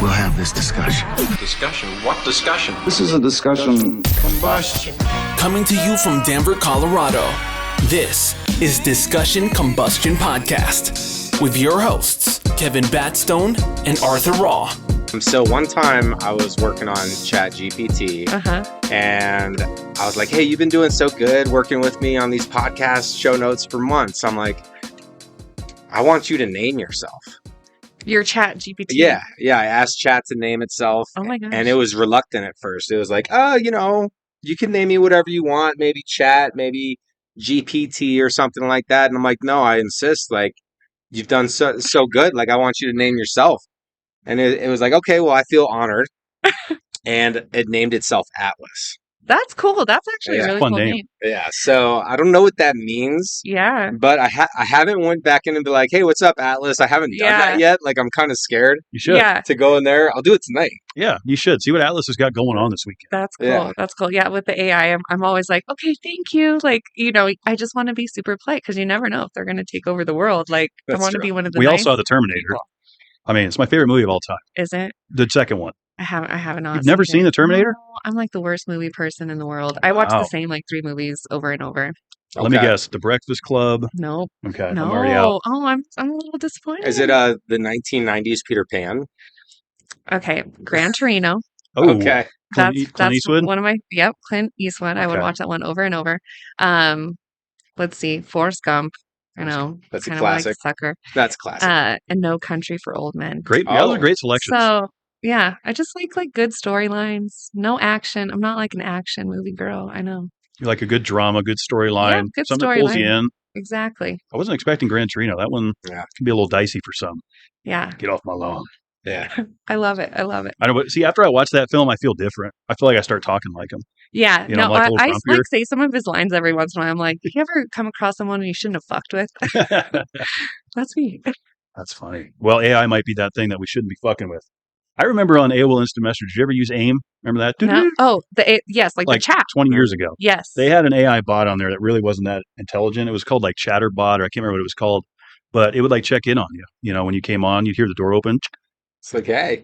we'll have this discussion. Discussion? What discussion? This is a discussion. Combustion. Coming to you from Denver, Colorado, this is Discussion Combustion Podcast with your hosts, Kevin Batstone and Arthur Raw. So one time I was working on ChatGPT and I was like, hey, you've been doing so good working with me on these podcast show notes for months. I'm like, I want you to name yourself. Your ChatGPT? Yeah. I asked Chat to name itself. Oh my gosh. And it was reluctant at first. It was like, oh, you can name me whatever you want. Maybe Chat, maybe GPT or something like that. And I'm like, no, I insist. Like, you've done so good. Like, I want you to name yourself. And it was like, okay, well, I feel honored. And it named itself Atlas. That's cool. That's actually a really cool name. Yeah. So I don't know what that means. Yeah. But I haven't went back in and be like, hey, what's up, Atlas? I haven't done that yet. Like, I'm kind of scared. You should. Yeah. To go in there. I'll do it tonight. Yeah, you should. See what Atlas has got going on this weekend. That's cool. Yeah. That's cool. Yeah, with the AI, I'm always like, okay, thank you. Like, I just want to be super polite because you never know if they're going to take over the world. Like, That's I want to true. be one of the We all nice saw The Terminator. people. I mean, it's my favorite movie of all time. Is it? The second one. I haven't. You've never seen The Terminator? No, I'm like the worst movie person in the world. I watch Wow. the same like 3 movies over and over. Let me guess. The Breakfast Club. Nope. Okay, No. I'm already out. Oh, I'm a little disappointed. Is it the 1990s Peter Pan? Okay, Gran Torino. Oh, Okay. Clint That's Eastwood? one of my Clint Eastwood. I would Okay. watch that one over and over. Let's see, Forrest Gump. I know, That's a kind of like classic. sucker. That's classic. And No Country for Old Men. Great. Yeah, those Oh. are great selections. So yeah, I just like good storylines, no action. I'm not like an action movie girl. I know You like a good drama, good storyline, good something that pulls you storyline. in. exactly. I wasn't expecting Gran Torino. That one Yeah. can be a little dicey for some. Yeah, Get off my lawn. Yeah. I love it. I love it. I know, but see, after I watch that film, I feel different. I feel like I start talking like him. Yeah, You know, no, like a little I grumpier. like say some of his lines every once in a while. I'm like, did you ever come across someone you shouldn't have fucked with? That's me. That's funny. Well, AI might be that thing that we shouldn't be fucking with. I remember on AOL Instant Messenger, did you ever use AIM? Remember that? No? Oh, yes, like the chat. 20 years ago. Yes. They had an AI bot on there that really wasn't that intelligent. It was called like Chatterbot, or I can't remember what it was called, but it would like check in on you. You know, when you came on, you'd hear the door open. It's like, hey.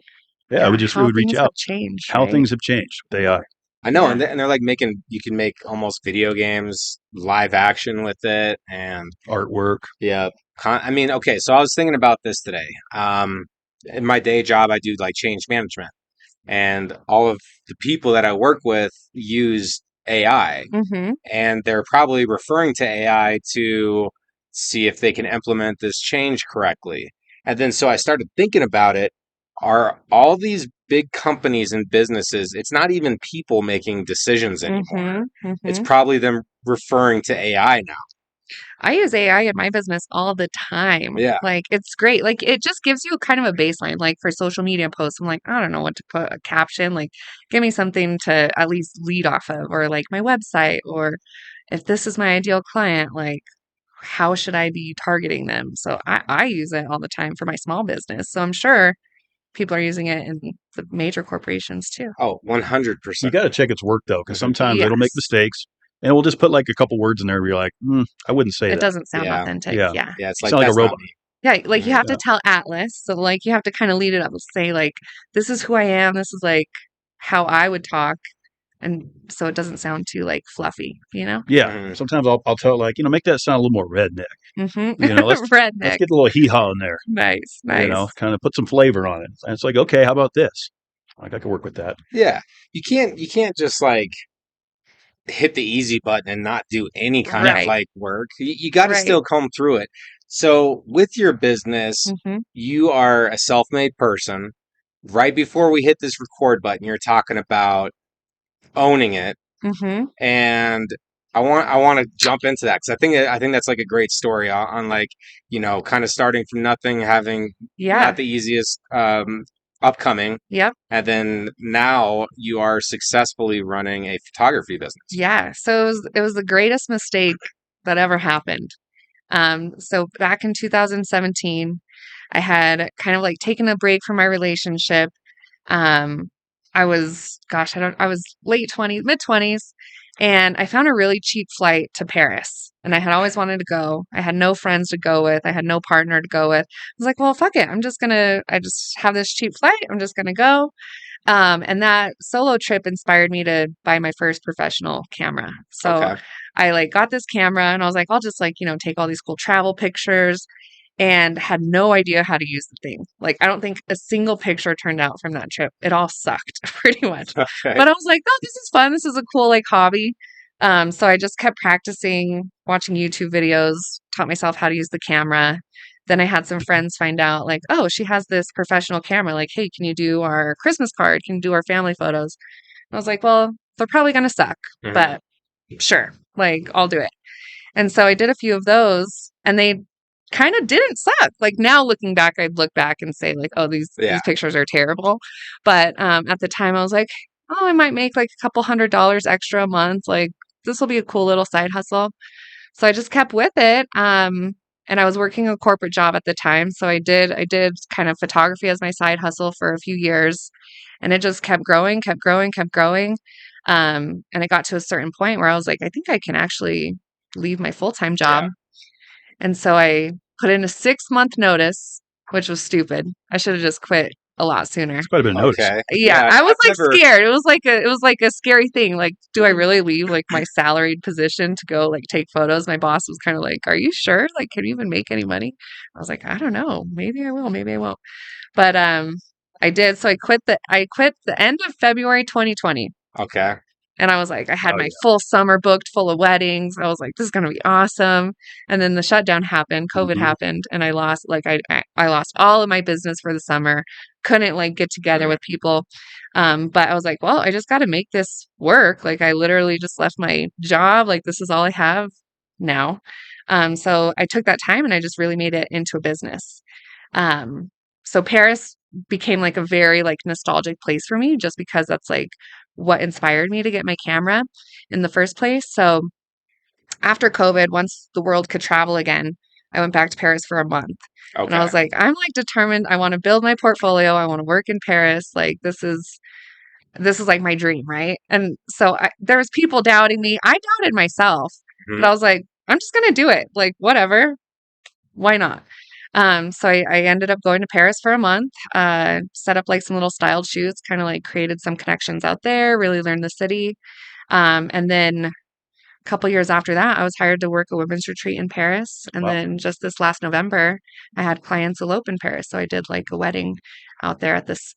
Yeah, it would how reach things out. have changed, How right? things have changed with AI. I know. Yeah. And they're like you can make almost video games, live action with it. And Artwork. yeah. Okay. So I was thinking about this today. In my day job, I do like change management. And all of the people that I work with use AI. Mm-hmm. And they're probably referring to AI to see if they can implement this change correctly. And then so I started thinking about it. Are all these big companies and businesses, it's not even people making decisions anymore. It's probably them referring to AI now. I use AI in my business all the time. Yeah. Like, it's great. Like, it just gives you kind of a baseline. Like, for social media posts, I'm like, I don't know what to put a caption. Like, give me something to at least lead off of, or like my website, or if this is my ideal client, like, how should I be targeting them? So I use it all the time for my small business. So I'm sure people are using it in the major corporations too. Oh, 100%. You got to check its work, though, because sometimes Yes. it'll make mistakes. And we'll just put like a couple words in there where you're like, I wouldn't say It that. doesn't sound Yeah. authentic. Yeah. Yeah. Yeah, it's You like, sound like a that's not robot. me. Yeah, like you have to Yeah. tell Atlas. So like you have to kind of lead it up and say like, this is who I am. This is like how I would talk. And so it doesn't sound too like fluffy, you know? Yeah. Mhm. Sometimes I'll tell like, make that sound a little more redneck. Mm-hmm. You know, let's Redneck. get a little hee-haw in there. Nice. You know, kind of put some flavor on it. And it's like, okay, how about this? Like, I could work with that. Yeah. You can't just like hit the easy button and not do any kind of Right. like work. You got to Right. still comb through it. So with your business, Mm-hmm. you are a self-made person. Right before we hit this record button, you're talking about owning it, Mm-hmm. and I want to jump into that because I think that's like a great story on like, kind of starting from nothing, having Yeah. not the easiest upcoming, Yep. and then now you are successfully running a photography business. Yeah. So it was the greatest mistake that ever happened. So back in 2017, I had kind of like taken a break from my relationship. I was late 20s, mid 20s, And I found a really cheap flight to Paris. And I had always wanted to go. I had no friends to go with. I had no partner to go with. I was like, well, fuck it. I just have this cheap flight. I'm just going to go. And that solo trip inspired me to buy my first professional camera. So Okay. I like got this camera and I was like, I'll just like, take all these cool travel pictures, and had no idea how to use the thing. Like, I don't think a single picture turned out from that trip. It all sucked pretty much. Okay. But I was like, oh, this is fun. This is a cool like hobby. So I just kept practicing, watching YouTube videos, taught myself how to use the camera. Then I had some friends find out like, oh, she has this professional camera. Like, hey, can you do our Christmas card? Can you do our family photos? And I was like, well, they're probably going to suck, Mhm. but sure, like I'll do it. And so I did a few of those, and they kind of didn't suck. Like now looking back, I'd look back and say like, oh, these pictures are terrible. But at the time I was like, oh, I might make like a couple $100 extra a month. Like this will be a cool little side hustle. So I just kept with it. And I was working a corporate job at the time. So I did kind of photography as my side hustle for a few years, and it just kept growing, kept growing, kept growing. And it got to a certain point where I was like, I think I can actually leave my full-time job. Yeah. And so I put in a 6-month notice, which was stupid. I should have just quit a lot sooner. It's quite a bit of notice. Okay. Yeah, I was I've like scared. It was like a scary thing. Like, do I really leave like my salaried position to go like take photos? My boss was kind of like, "Are you sure? Like, can you even make any money?" I was like, "I don't know. Maybe I will. Maybe I won't." But I did. So I quit the end of February 2020. Okay. And I was like, I had Oh, my yeah. full summer booked full of weddings. I was like, this is going to be awesome. And then the shutdown happened, COVID Mhm. happened, and I lost I lost all of my business for the summer. Couldn't like get together with people. But I was like, well, I just got to make this work. Like I literally just left my job. Like this is all I have now. So I took that time and I just really made it into a business. So Paris became like a very like nostalgic place for me just because that's like what inspired me to get my camera in the first place. So after COVID, once the world could travel again, I went back to Paris for a month. And I Okay. was like, I'm like determined. I want to build my portfolio. I want to work in Paris. Like this is like my dream, right? And so there was people doubting me. I doubted myself, Mhm. but I was like, I'm just gonna do it. Like whatever, why not? So I ended up going to Paris for a month, set up like some little styled shoots, kind of like created some connections out there, really learned the city. And then a couple years after that, I was hired to work a women's retreat in Paris. And Wow. then just this last November, I had clients elope in Paris. So I did like a wedding out there at this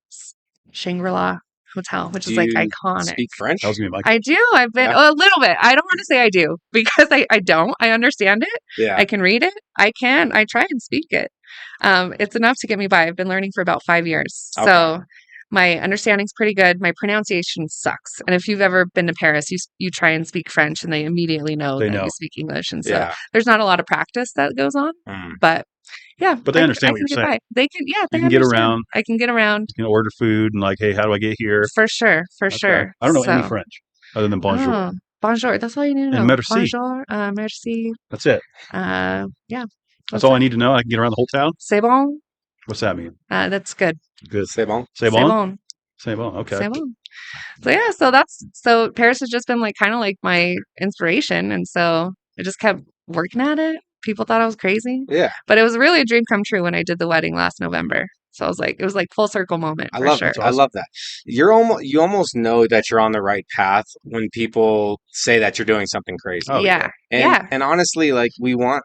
Shangri-La hotel, which Do is like you iconic. speak French? That was gonna be my I do. I've been Yeah. a little bit. I don't want to say I do because I don't. I understand it. Yeah. I can read it. I try and speak it. It's enough to get me by. I've been learning for about 5 years. Okay. So my understanding's pretty good. My pronunciation sucks. And if you've ever been to Paris, you try and speak French and they immediately know They that know. you speak English. And so Yeah. there's not a lot of practice that goes on. Mm. But yeah. But they understand what can you're get saying. by. They can, yeah, they You can get understand. around. I can get around. You can order food and like, hey, how do I get here? For sure. For Okay. sure. I don't know any So- French other than bonjour. Oh, bonjour. That's all you need to know. And merci. Bonjour. Merci. That's it. Yeah. That's all I need to know. I can get around the whole town. C'est bon. What's that mean? That's good. Good. C'est bon. C'est C'est bon. bon. C'est bon. Okay. C'est bon. So yeah, so Paris has just been like kind of like my inspiration, and so I just kept working at it. People thought I was crazy, Yeah. but it was really a dream come true when I did the wedding last November. So I was like, it was like full circle moment I for love sure. it. I love that. You almost know that you're on the right path when people say that you're doing something crazy. Oh, yeah, And yeah. and honestly, like we want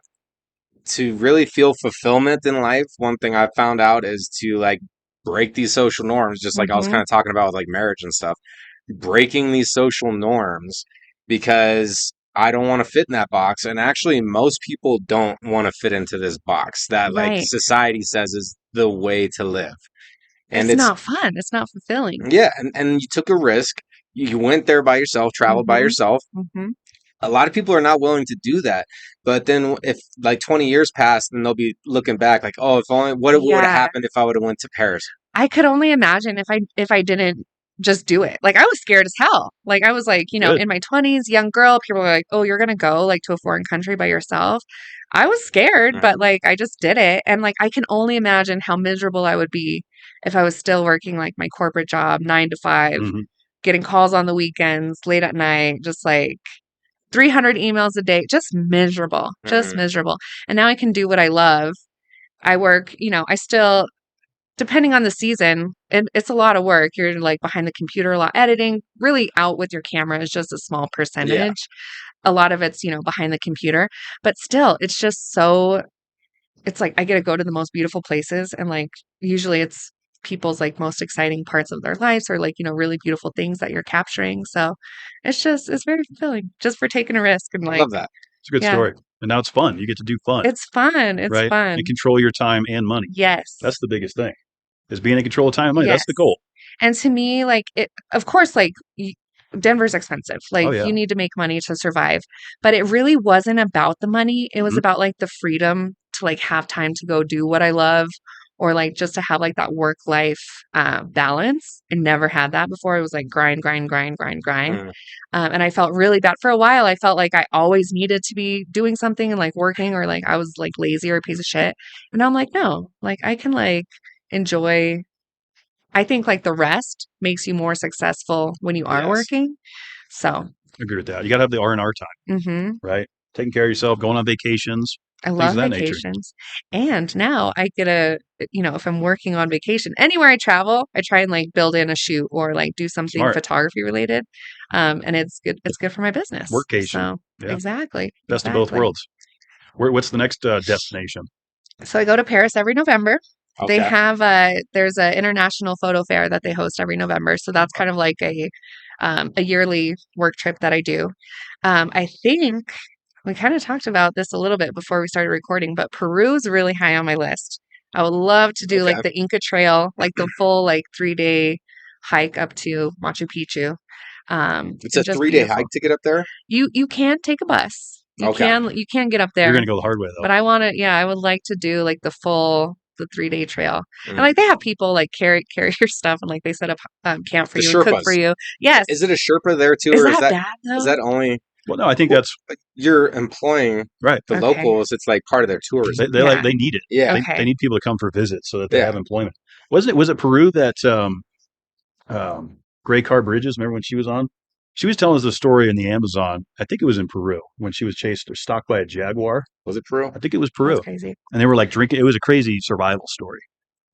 to really feel fulfillment in life. One thing I've found out is to like break these social norms, just like I was Mhm. kind of talking about with like marriage and stuff. Breaking these social norms because I don't want to fit in that box. And actually most people don't want to fit into this box that like Right. society says is the way to live. And It's not fun. It's not fulfilling. yeah, and you took a risk. You went there by yourself, traveled by Mhm. yourself. hmm A lot of people are not willing to do that. But then if like 20 years pass, then they'll be looking back like, oh, if only what would have Yeah. happened if I would have went to Paris. I could only imagine if I didn't just do it. Like I was scared as hell. Like I was like, Good. in my 20s, young girl, people were like, "Oh, you're going to go like to a foreign country by yourself." I was scared, but like I just did it. And like I can only imagine how miserable I would be if I was still working like my corporate job 9 to 5, Mhm. getting calls on the weekends, late at night, just like 300 emails a day, just miserable, just miserable. And now I can do what I love. I work, I still, depending on the season, it's a lot of work. You're like behind the computer, a lot editing, really out with your camera is just a small percentage. Yeah. A lot of it's, behind the computer, but still it's just so, it's like, I get to go to the most beautiful places and like, usually it's people's like most exciting parts of their lives or like, really beautiful things that you're capturing. So it's very fulfilling just for taking a risk and I like, love that. It's a good story. And now it's fun. You get to do fun. It's fun. It's right? fun. And control your time and money. Yes. That's the biggest thing. Is being in control of time and money. Yes. That's the goal. And to me, like, of course, like, Denver's expensive. Like, yeah. you need to make money to survive. But it really wasn't about the money. It was about, like, the freedom to, like, have time to go do what I love or, like, just to have, like, that work-life balance. I never had that before. It was, like, grind. And I felt really bad. For a while, I felt like I always needed to be doing something and, like, working or, like, I was, like, lazy or a piece of shit. And now I'm like, no. Like, I can, like, enjoy. I think like the rest makes you more successful when you are working. So I agree with that. You got to have the R&R time, right? Taking care of yourself, going on vacations. I love vacations. And now I get if I'm working on vacation, anywhere I travel, I try and like build in a shoot or like do something photography related. And it's good. It's good for my business. Workation. So exactly. Best of both worlds. What's the next destination? So I go to Paris every November. Okay. They have there's an international photo fair that they host every November. So that's kind of like a yearly work trip that I do. I think we kind of talked about this a little bit before we started recording, but Peru is really high on my list. I would love to do like the Inca Trail, like the full like 3-day hike up to Machu Picchu. It's a 3-day hike to get up there? You can take a bus. You can get up there. You're gonna go the hard way though. But I would like to do like the 3-day trail. And like they have people like carry your stuff and like they set up camp for you and cook for you. Yes. Is it a Sherpa there too? Is or that bad though? Is that only Well, no, I think that's you're employing the locals. It's like part of their tourism. They need it. Yeah. They need people to come for visits so that they have employment. Was it Peru that Gray Car Bridges, remember when she was on? She was telling us a story in the Amazon. I think it was in Peru when she was chased or stalked by a jaguar. Was it Peru? I think it was Peru. That's crazy. And they were like drinking. It was a crazy survival story.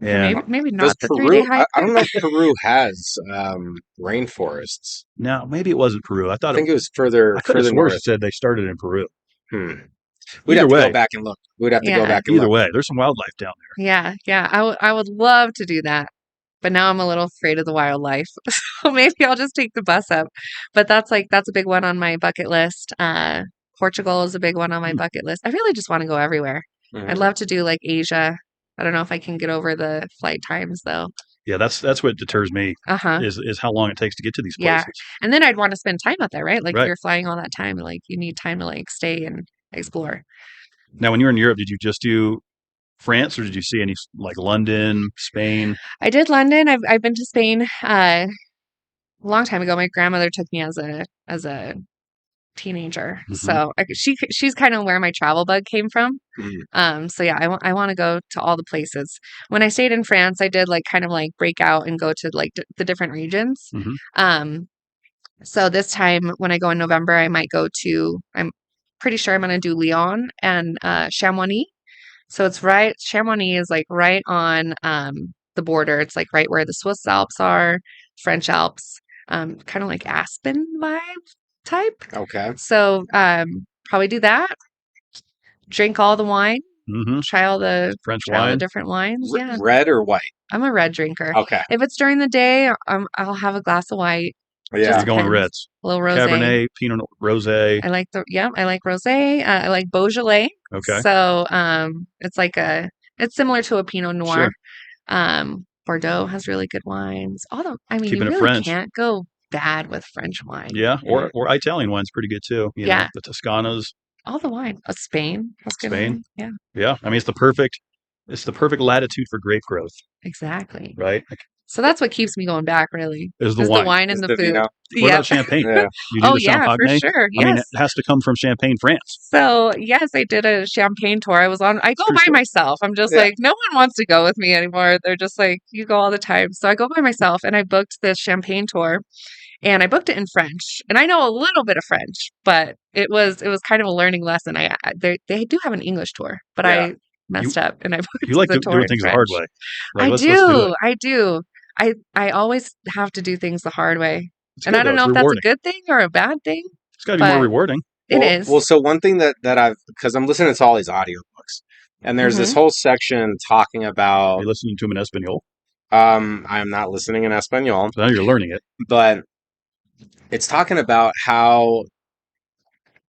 And maybe not the Peru, 3-day hike. I don't know if Peru has rainforests. No, maybe it wasn't Peru. I think it was further. I could have north. It said they started in Peru. We'd have to go back and look. We'd have to go back and look. Either way, there's some wildlife down there. Yeah. I would love to do that. But now I'm a little afraid of the wildlife. So maybe I'll just take the bus up. But that's a big one on my bucket list. Portugal is a big one on my bucket list. I really just want to go everywhere. I'd love to do like Asia. I don't know if I can get over the flight times though. Yeah, that's what deters me. Is how long it takes to get to these places. Yeah. And then I'd want to spend time out there, right? Like you're flying all that time, like you need time to like stay and explore. Now, when you were in Europe, did you just do France or did you see any like London, Spain? I did London. I've been to Spain a long time ago. My grandmother took me as a teenager. So she's kind of where my travel bug came from. So yeah, I want to go to all the places. When I stayed in France, I did like kind of like break out and go to like the different regions. So this time when I go in November, I might go to, I'm pretty sure I'm going to do Lyon and Chamonix. So Chamonix is like right on the border. It's like right where the Swiss Alps are, French Alps, kind of like Aspen vibe type. Okay. So probably do that. Drink all the wine. Try all the French all wine. the different wines. Yeah. Red or white? I'm a red drinker. Okay. If it's during the day, I'll have a glass of white. Yeah. You're going reds. A little rosé. Cabernet, Pinot Rosé. I like rosé. I like Beaujolais. Okay. So it's similar to a Pinot Noir. Sure. Bordeaux has really good wines. Keeping you it really French. Can't go bad with French wine. Yeah. Or Italian wine's pretty good too. You know, the Toscanas. All the wine. Spain has good wine. Yeah. Yeah. I mean, it's the perfect latitude for grape growth. Exactly. Right. So that's what keeps me going back, really. Is the wine and the food. What about champagne? Yeah. You do the Champagne? For sure. Yes. I mean, it has to come from Champagne, France. So, yes, I did a champagne tour. I go by myself. I'm just like, no one wants to go with me anymore. They're just like, you go all the time. So I go by myself and I booked this champagne tour. And I booked it in French, and I know a little bit of French, but it was kind of a learning lesson. They do have an English tour, but Yeah. I messed up and I You booked like the to tour doing in things the French. hard way. Like, I let's do it. do. I do. I always have to do things the hard way. It's And good I though. don't It's know if that's a rewarding. good thing or a bad thing, It's got to be more but rewarding. it Well, is. well, so one thing that I've, because I'm listening to all these audiobooks, and there's this Mhm. whole section talking Are about, you listening to them in Espanol? I'm not listening in Espanol, So now you're learning it. but it's talking about how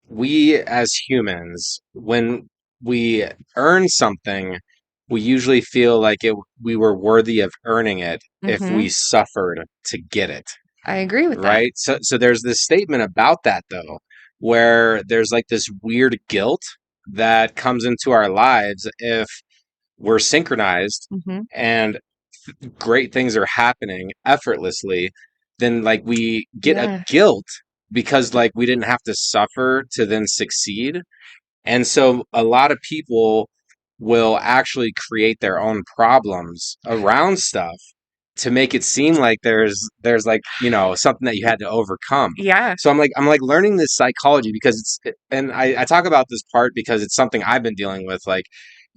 we as humans, when we earn something, we usually feel like we were worthy of earning it if we Mhm. suffered to get it, I agree with that. right? So there's this statement about that though, where there's like this weird guilt that comes into our lives if we're synchronized Mhm. and great things are happening effortlessly, then like we get a Yeah. guilt because like we didn't have to suffer to then succeed. And so a lot of people will actually create their own problems around stuff to make it seem like there's like, something that you had to overcome. Yeah. So I'm like learning this psychology because and I talk about this part because it's something I've been dealing with. Like,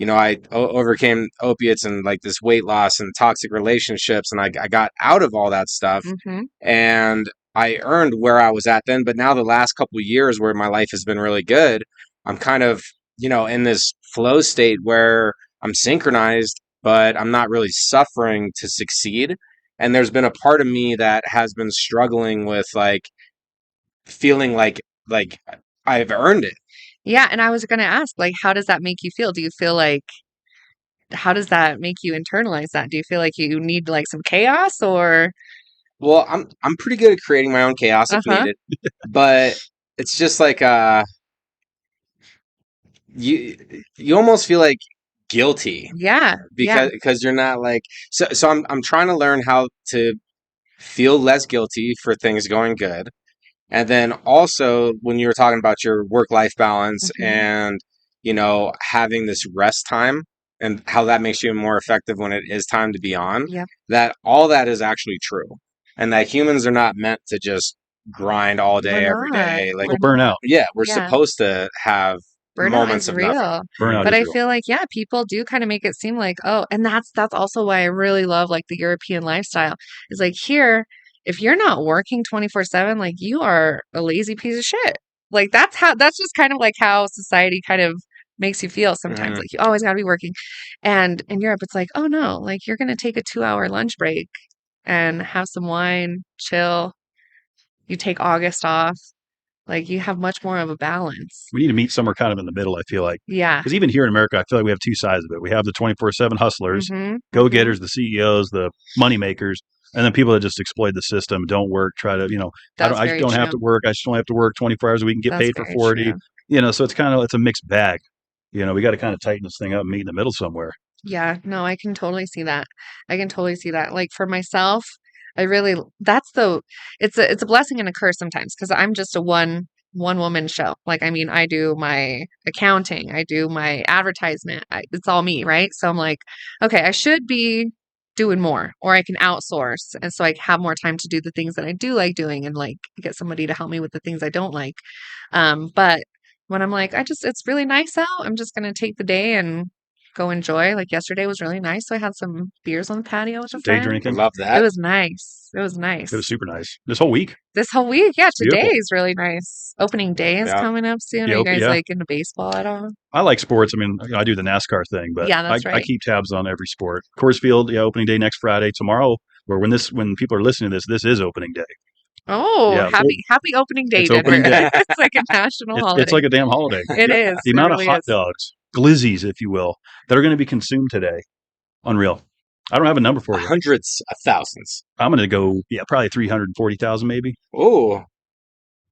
I overcame opiates and like this weight loss and toxic relationships, and I got out of all that stuff, Mhm. and I earned where I was at then. But now the last couple of years where my life has been really good, I'm kind of, in this flow state where I'm synchronized, but I'm not really suffering to succeed. And there's been a part of me that has been struggling with like feeling like I've earned it. Yeah, and I was gonna ask, like, how does that make you feel? Do you feel like how does that make you internalize that? Do you feel like you need like some chaos or Well, I'm pretty good at creating my own chaos if uh-huh. needed, but it's just like you you almost feel like guilty Yeah. Yeah. because you're not like, so I'm trying to learn how to feel less guilty for things going good. And then also when you were talking about your work-life balance Mhm. and, having this rest time and how that makes you more effective when it is time to be on, Yep. that all that is actually true. And that humans are not meant to just grind all We're day, every not. day. Like, We're Go burn not. out. yeah, we're Yeah. supposed to have Burnout moments is of nothing. real. Burnout But is I real. feel like, yeah, people do kind of make it seem like, oh, and that's also why I really love like the European lifestyle. Is like here, if you're not working 24/7, like you are a lazy piece of shit. Like that's just kind of like how society kind of makes you feel sometimes. Mhm. Like you always got to be working. And in Europe, it's like, oh no, like you're gonna take a 2-hour lunch break and have some wine, chill. You take August off. Like you have much more of a balance. We need to meet somewhere kind of in the middle, I feel like. Yeah. Because even here in America, I feel like we have two sides of it. We have the 24/7 hustlers, Mm-hmm. go-getters, the CEOs, the money makers, and then people that just exploit the system, don't work, try to, That's I just very don't have true. to work. I just don't have to work 24 hours a week and get That's paid for very 40. true. So it's a mixed bag. We got to kind of tighten this thing up and meet in the middle somewhere. Yeah, no, I can totally see that. I can totally see that. Like for myself, I really it's a blessing and a curse sometimes because I'm just a one woman show. Like I mean, I do my accounting, I do my advertisement. It's all me, right? So I'm like, okay, I should be doing more or I can outsource and so I have more time to do the things that I do like doing and like get somebody to help me with the things I don't like. But when I'm like, it's really nice out. I'm just gonna take the day and go enjoy. Like yesterday was really nice. So I had some beers on the patio with a Day friend. I drinking. love It that. was nice. It was nice. It was super nice. This whole week. This whole week, yeah, today Beautiful. is really nice. Opening day is Yeah. coming up soon. Yeah, Are you guys yeah. like into baseball at all? I like sports. I mean, I do the NASCAR thing, but Yeah, that's I right. keep tabs on every sport. Coors Field, yeah, opening day next Friday. Tomorrow, or when people are listening to this is opening day. Oh, Yeah, happy opening day it's dinner. opening day. It's like a national holiday. It's like a damn holiday. It is. The It amount really of hot is. dogs, glizzies, if you will, that are going to be consumed today, unreal. I don't have a number for you. Hundreds of thousands. I'm going to go, probably 340,000 maybe. Oh,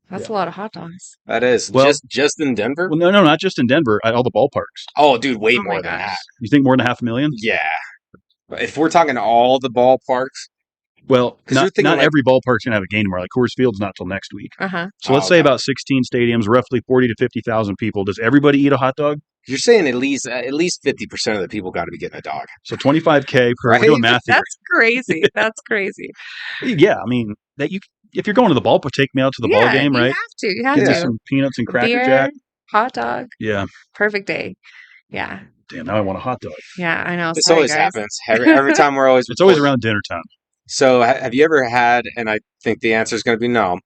That's a lot of hot dogs. that is Well- just in Denver. Well, no, not just in Denver, at all the ballparks. Oh, dude, way Oh my more than gosh. that. You think more than 500,000? Yeah. If we're talking all the ballparks, Well, 'Cause you're not thinking like- every ballpark's going to have a game tomorrow. Like Coors Field's not till next week. Uh-huh. So let's Oh, say okay. about 16 stadiums, roughly 40 to 50,000 people. Does everybody eat a hot dog? you're saying at least 50% of the people got to be getting a dog. So 25K per. Right? We're doing math here. That's crazy. That's crazy. Yeah, I mean that if you're going to the ball, take me out to the ball game, right? You have Give me to. some peanuts and Cracker Beer, Jack. hot dog. Yeah. Perfect day. Yeah. Damn, now I want a hot dog. Yeah, I know. This Sorry, always guys. happens. Every time we're always It's always around dinner time. So have you ever had, and I think the answer is going to be no,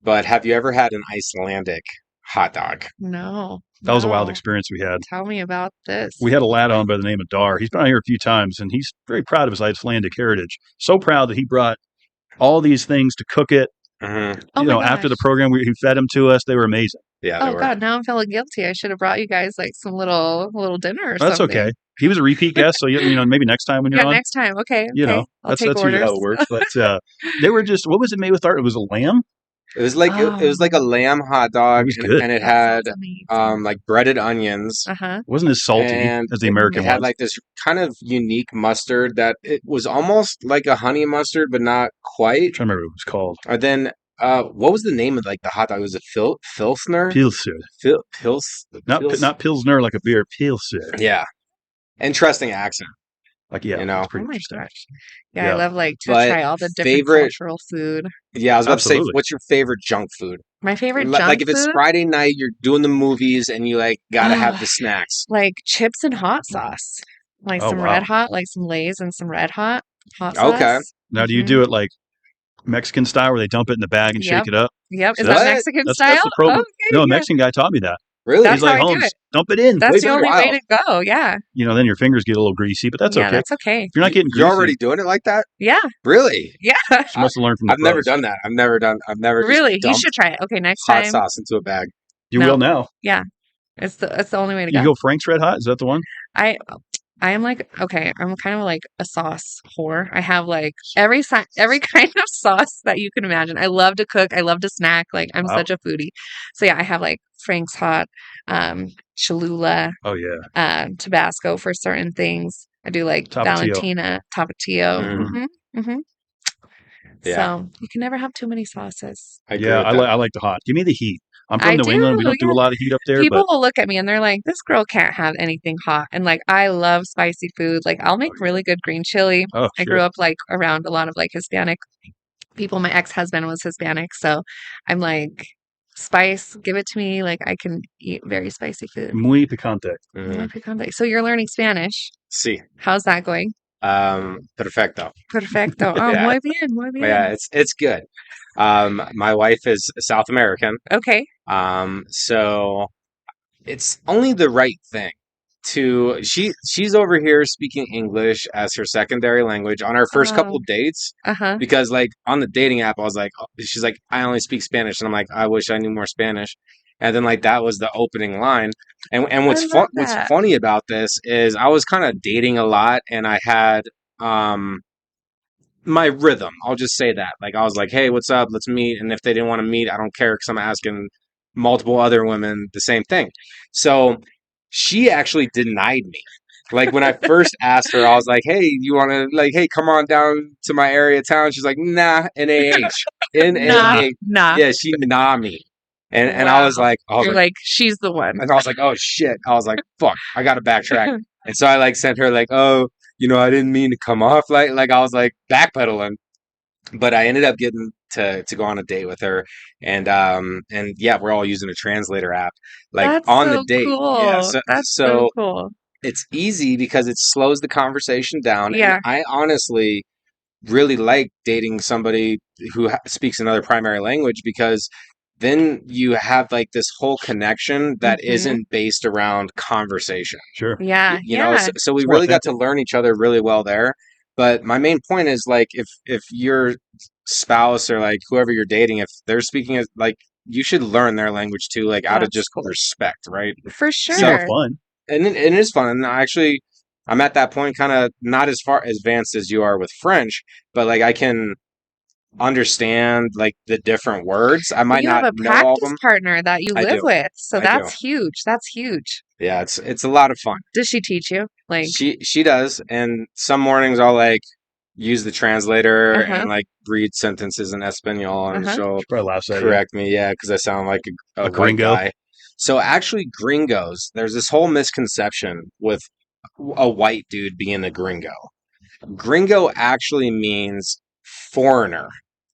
but have you ever had an Icelandic hot dog? No. That was a wild experience we had. Tell me about this. We had a lad on by the name of Dar. He's been on here a few times, and he's very proud of his Icelandic heritage. So proud that he brought all these things to cook it. Mm-hmm. You know, after the program, he fed them to us. They were amazing. Yeah. Oh God, now I'm feeling guilty. I should have brought you guys like some little dinner or That's something. okay. He was a repeat guest, so you know, maybe next time when you're on. Next time. Okay. You know, I'll that's take orders. usually how it works. But they were just, what was it made with? Art? It was a lamb. It was like it was like a lamb hot dog, It was good. and it That had sounds amazing. like breaded onions. It wasn't as salty And as the American It had ones. like this kind of unique mustard that it was almost like a honey mustard, but not quite. I'm trying to remember what it was called. And then what was the name of like the hot dog? Was it Filsner? Pilsner. Not Pilsner like a beer. Pilsner. Yeah. Interesting accent. Like, yeah. You know? it's pretty Oh my interesting. gosh. Yeah, I love like to But try all the different favorite- cultural food. Yeah, I was about to say, Absolutely. what's your favorite junk food? My favorite Like junk if it's food, Friday night, you're doing the movies, and you like gotta have the snacks. like chips and hot sauce. Like Oh, some wow. Red Hot, like some Lay's and some Red Hot sauce. Okay. Now, do you do it like Mexican style where they dump it in the bag and shake it up? Yep. Is What? that Mexican That's style? the program. Okay, No, a yeah. Mexican guy taught me that. Really? That's He's like, how I do Holmes, it. dump it in. That's Wait, the that's only way wild. to go. Yeah. You know, then your fingers get a little greasy, but that's Yeah, okay. that's okay. If you're not getting greasy, You're already doing it like that? Yeah. Really? Yeah. you must have learned from the I've never pros. done that. I've never just Really? You dumped should try it. Okay, next hot time. sauce into a bag. You No. will now. It's the only way to You go. go Frank's Red Hot? Is that the one? I am like, okay, I'm kind of like a sauce whore. I have like every kind of sauce that you can imagine. I love to cook. I love to snack. Like I'm Wow. such a foodie. So yeah, I have like Frank's Hot, Cholula, Oh, yeah. Tabasco for certain things. I do like Tapatio. Valentina, Tapatio. Mhm. Mm-hmm. Yeah. So you can never have too many sauces. I agree Yeah, with I that. like the hot. Give me the heat. I'm from I New England. We do, don't do yeah. a lot of heat up there, People but will look at me and they're like, this girl can't have anything hot. And like, I love spicy food. Like, I'll make really good green chili. oh, I shit. grew up like around a lot of like Hispanic people. My ex-husband was Hispanic. So I'm like, spice, give it to me. Like, I can eat very spicy food. Muy picante. Mhm. Muy picante. So you're learning Spanish. Sí. How's that going? Perfecto. Perfecto. Oh, Yeah. muy bien, muy bien. Yeah, it's good. My wife is South American. Okay. So it's only the right thing she's over here speaking English as her secondary language on our first couple of dates, Uh-huh. because like on the dating app I was like, she's like, I only speak Spanish, and I'm like, I wish I knew more Spanish. And then like that was the opening line. And what's love what's that. funny about this is I was kind of dating a lot, and I had my rhythm. I'll just say that. Like I was like, hey, what's up? Let's meet. And if they didn't want to meet, I don't care, because I'm asking multiple other women the same thing. So she actually denied me. Like when I first asked her, I was like, hey, you want to like, hey, come on down to my area of town. She's like, nah, N-A-H. N-A-H. Nah. Yeah, she nah me. And I was Wow. like, You're like, she's the one. and I was like, oh shit. I was like, fuck, I gotta backtrack. And so I like sent her like, oh, you know, I didn't mean to come off like I was like backpedaling. But I ended up getting to go on a date with her, and yeah, we're all using a translator app like That's on so the date. cool. Yeah, That's so cool. it's easy because it slows the conversation down. Yeah. And I honestly really like dating somebody who speaks another primary language, because then you have like this whole connection that Mhm. isn't based around conversation. Sure. Yeah. You know, so we It's more really got to learn each other really well there. But my main point is like, if your spouse or like whoever you're dating, if they're speaking as like, you should learn their language too, like out of That's just cool. respect, right? For It's sure. more fun. And it is fun. And actually, I'm at that point, kind of not as far advanced as you are with French, but like I can understand like the different words. I might you not have a know all of practice them. partner that you I live do. with. So I that's huge. That's huge. Yeah, it's a lot of fun. Does she teach you? Like, She does, and some mornings I'll like use the translator Uh-huh. and like read sentences in Espanol, and Uh-huh. she'll She probably laughs at you. correct me, yeah, because I sound like a white gringo? guy. So actually, gringos, there's this whole misconception with a white dude being a gringo. Gringo actually means foreigner,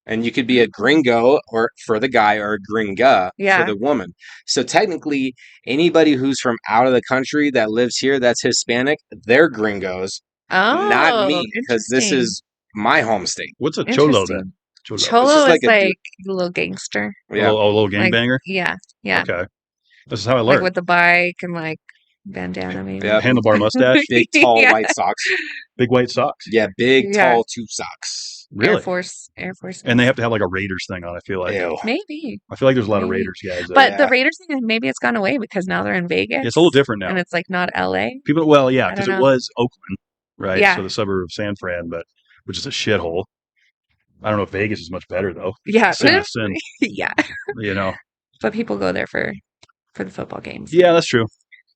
And you could be a gringo or for the guy or a gringa Yeah. for the woman. So technically, anybody who's from out of the country that lives here that's Hispanic, they're gringos, not me, because this interesting. is my home state. What's a cholo then? Interesting. Cholo. Cholo just is like like a a little gangster. Yeah. A little Like, gangbanger? yeah. Okay. This is how I Like learned. with the bike and like bandana maybe. Yep. Handlebar mustache, Big, tall, Yeah. white socks. big white socks. Yeah, big, Yeah. tall tube socks. Really? Air Force. And they have to have like a Raiders thing on, I feel like. Ew. Maybe. I feel like there's a lot of Maybe. Raiders guys there. But Yeah. the Raiders thing, maybe it's gone away because now they're in Vegas. It's a little different now. And it's like not LA. People, well, yeah, I because don't it know. was Oakland, right? Yeah. So the suburb of San Fran, but which is a shithole. I don't know if Vegas is much better though. Yeah. Sin is sin, Yeah. you know. But people go there for the football games. Yeah, that's true.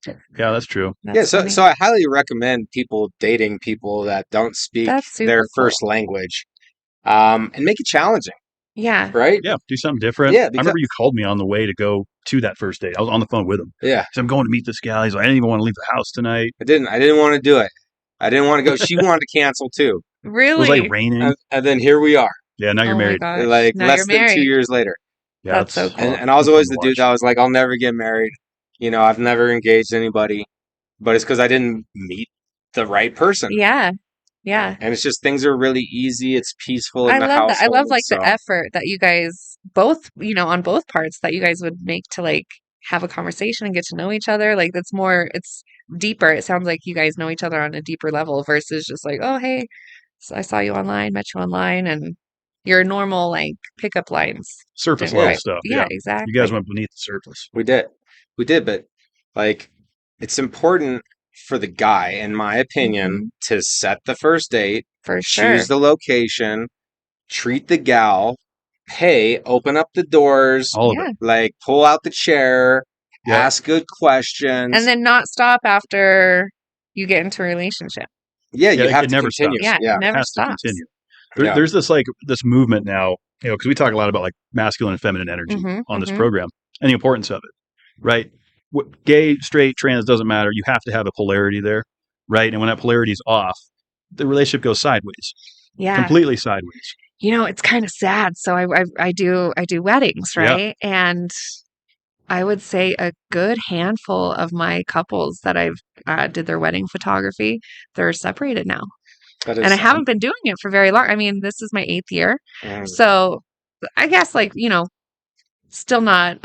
Yeah, that's true. That's Yeah, so funny. so I highly recommend people dating people that don't speak That's super their cool. first language, and make it challenging, Yeah. right? Yeah, do something different. Yeah, I remember you called me on the way to go to that first date. I was on the phone with him. Yeah, So I'm going to meet this guy. He's like, I didn't even want to leave the house tonight. I didn't want to do it. I didn't want to go. She wanted to cancel too, Really? It was like raining. and then here we are, Yeah, now you're Oh my married. gosh. like Now less you're than married. 2 years later. Yeah, That's so cool. And I was always the Fun to dude that was like, I'll never get married. You know, I've never engaged anybody, but it's because I didn't meet the right person. Yeah. Yeah. And it's just things are really easy. It's peaceful in I the love that. I love household, like so- the effort that you guys both, on both parts that you guys would make to like have a conversation and get to know each other. Like it's deeper. It sounds like you guys know each other on a deeper level versus just like, oh, hey, so I saw you online, met you online, and your normal like pickup lines. surface didn't level quite- stuff. Yeah, exactly. You guys went beneath the surface. We did, but like it's important for the guy, in my opinion, to set the first date, for sure. choose the location, treat the gal, pay, open up the doors, All of Yeah. it. like pull out the chair, Yeah. ask good questions. And then not stop after you get into a relationship. yeah, you Yeah, have it to never continue. stops. Yeah, it never has stops. to continue. Yeah. There's this movement now, because we talk a lot about like masculine and feminine energy on this program and the importance of it, right? Gay, straight, trans, doesn't matter. You have to have a polarity there, right? And when that polarity is off, the relationship goes sideways, Yeah. completely sideways. It's kind of sad. So I do weddings, Yeah. right? And I would say a good handful of my couples that I've did their wedding photography, they're separated now. That is And I haven't been doing it for very long. I mean, this is my 8th year. Mm. So I guess still not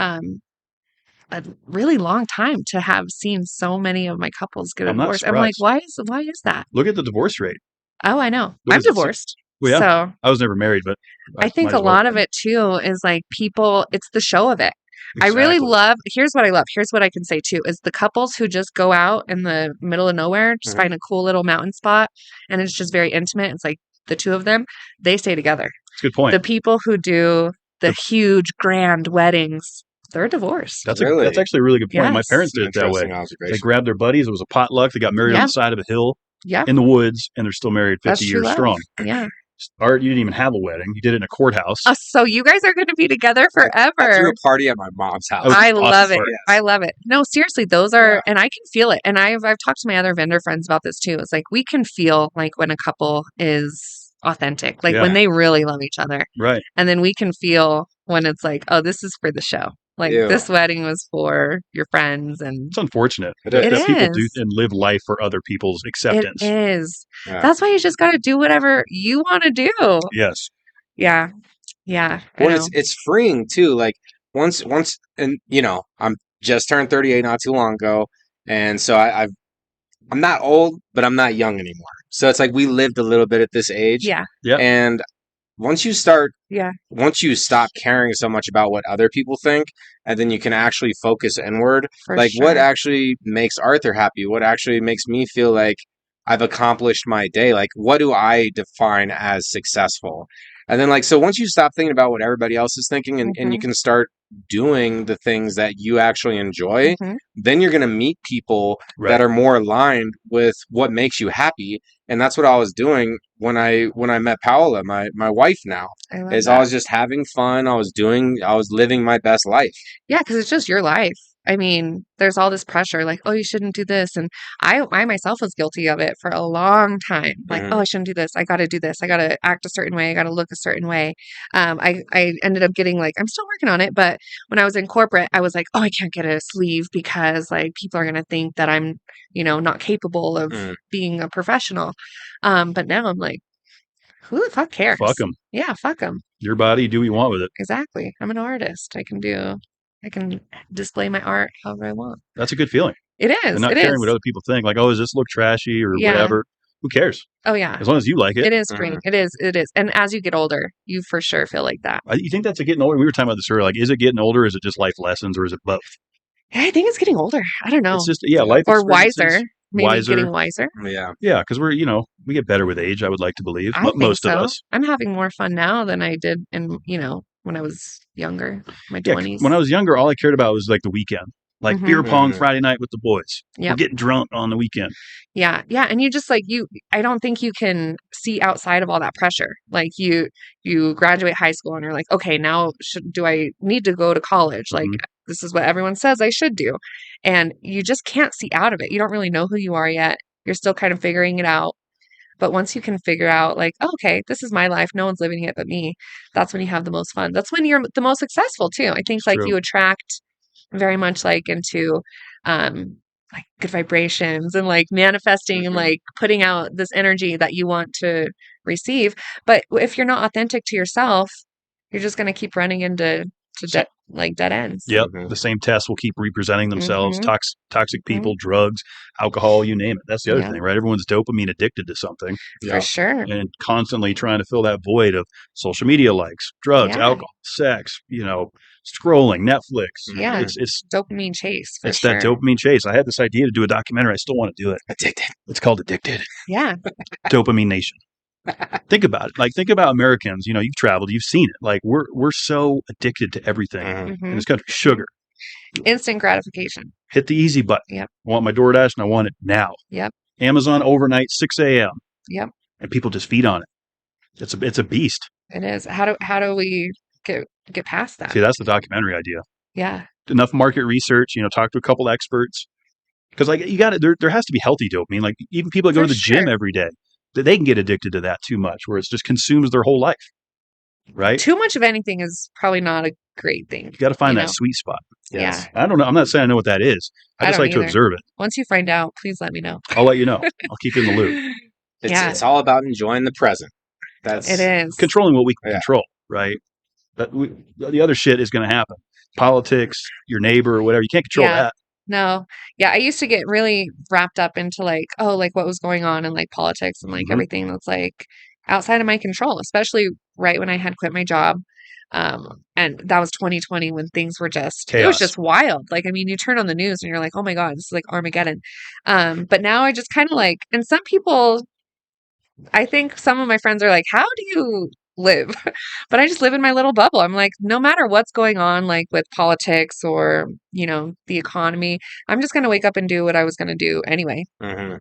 a really long time to have seen so many of my couples get I'm not divorced. I'm like, surprised. why is that? Look at the divorce rate. Oh, I know. What I'm is it? divorced. Well, yeah, So I was never married, but I think a lot of it too is like people, it's the show of it. I really love, here's what I love. Here's what I can say too is the couples who just go out in the middle of nowhere, just Mhm. find a cool little mountain spot and it's just very intimate. It's like the two of them, they stay together. It's a good point. The people who do the huge grand weddings, they're divorced. That's Really? that's actually a really good point. My Yes. parents did it that way. Interesting They observation. grabbed their buddies. It was a potluck. They got married on Yeah. the side of a hill Yeah. in the woods, and they're still married 50 That's true years love. strong. Yeah. Art, you didn't even have a wedding. You did it in a courthouse. So you guys are going to be together I threw forever. a party at my mom's house. was I awesome love it. part. I love it. No, seriously, those are, and I can feel it. And I've talked to my other vendor friends about this too. It's like we can feel like when a couple is authentic, like Yeah. when they really love each other, Right. and then we can feel when it's like, oh, this is for the show. Like Yeah. this wedding was for your friends, and It's unfortunate It that, is. that people do is. and live life for other people's it acceptance. is. Yeah. That's why you just got to do whatever you want to do. Yes. Yeah, yeah. I Well, know. it's freeing too. Like once, and I'm just turned 38 not too long ago, and so I'm not old, but I'm not young anymore. So it's like we lived a little bit at this age, Yeah, Yep. and once you stop caring so much about what other people think, and then you can actually focus inward, for like sure. what actually makes Arthur happy, what actually makes me feel like I've accomplished my day, like what do I define as successful? And then so once you stop thinking about what everybody else is thinking, and you can start doing the things that you actually enjoy, Mhm. then you're going to meet people Right. that are more aligned with what makes you happy. And that's what I was doing when I met Paola, my wife now, I love is that. I was just having fun. I was living my best life. Yeah, because it's just your life. I mean, there's all this pressure, like, oh, you shouldn't do this. And I myself was guilty of it for a long time. Like, oh, I shouldn't do this. I got to do this. I got to act a certain way. I got to look a certain way. I ended up getting like, I'm still working on it. But when I was in corporate, I was like, oh, I can't get a sleeve because like people are going to think that I'm, not capable of being a professional. But now I'm like, who the fuck cares? Fuck them. Yeah, fuck them. Your body, do what you want with it. Exactly. I'm an artist. I can display my art however I want. That's a good feeling. It is. And not caring what other people think. Like, oh, does this look trashy or whatever? Who cares? Oh, yeah. As long as you like it. It is great. It is. And as you get older, you for sure feel like that. You think that's a getting older? We were talking about this earlier. Like, is it getting older? Or is it just life lessons or is it both? I think it's getting older. I don't know. It's just, life or experiences. wiser. Maybe getting wiser. Yeah. Yeah, because we're, we get better with age, I would like to believe. Most of us. I'm having more fun now than I did in, when I was younger, my 20s. When I was younger, all I cared about was like the weekend. Like beer pong Friday night with the boys. Yep. We're getting drunk on the weekend. Yeah. Yeah. And you just like, I don't think you can see outside of all that pressure. Like you graduate high school and you're like, okay, now do I need to go to college? Like this is what everyone says I should do. And you just can't see out of it. You don't really know who you are yet. You're still kind of figuring it out. But once you can figure out like, oh, okay, this is my life. No one's living it but me. That's when you have the most fun. That's when you're the most successful too. I think like you attract very much like into like good vibrations and like manifesting and like putting out this energy that you want to receive. But if you're not authentic to yourself, you're just going to keep running into dead ends. Yep. The same tests will keep representing themselves. Toxic people, drugs, alcohol, you name it. That's the other thing, right? Everyone's dopamine addicted to something. For sure. And constantly trying to fill that void of social media likes, drugs, alcohol, sex, scrolling, Netflix. Yeah. It's dopamine chase. It's that dopamine chase. I had this idea to do a documentary. I still want to do it. Addicted. It's called Addicted. Yeah. Dopamine Nation. Think about it. Like, think about Americans. You've traveled, you've seen it. Like, we're so addicted to everything in this country. Sugar. Instant gratification. Hit the easy button. Yep. I want my DoorDash and I want it now. Yep. Amazon overnight, 6 a.m. Yep. And people just feed on it. It's a beast. It is. How do we get past that? See, that's the documentary idea. Yeah. Enough market research, talk to a couple experts. Because like you got to, there has to be healthy dopamine. Like even people that go to the gym every day, they can get addicted to that too much, where it just consumes their whole life. Right? Too much of anything is probably not a great thing. You got to find that sweet spot. Yes. Yeah. I don't know. I'm not saying I know what that is. I just like to observe it. Once you find out, please let me know. I'll let you know. I'll keep you in the loop. It's all about enjoying the present. It is. Controlling what we can control, right? The other shit is going to happen. Politics, your neighbor, or whatever. You can't control that. No. Yeah. I used to get really wrapped up into like, like what was going on in like politics and like everything that's like outside of my control, especially right when I had quit my job. And that was 2020 when things were just, chaos. It was just wild. Like, I mean, you turn on the news and you're like, oh my God, this is like Armageddon. But now I just kind of like, and some people, I think some of my friends are like, how do you live? But I just live in my little bubble. I'm like, no matter what's going on, like with politics or, the economy, I'm just going to wake up and do what I was going to do anyway.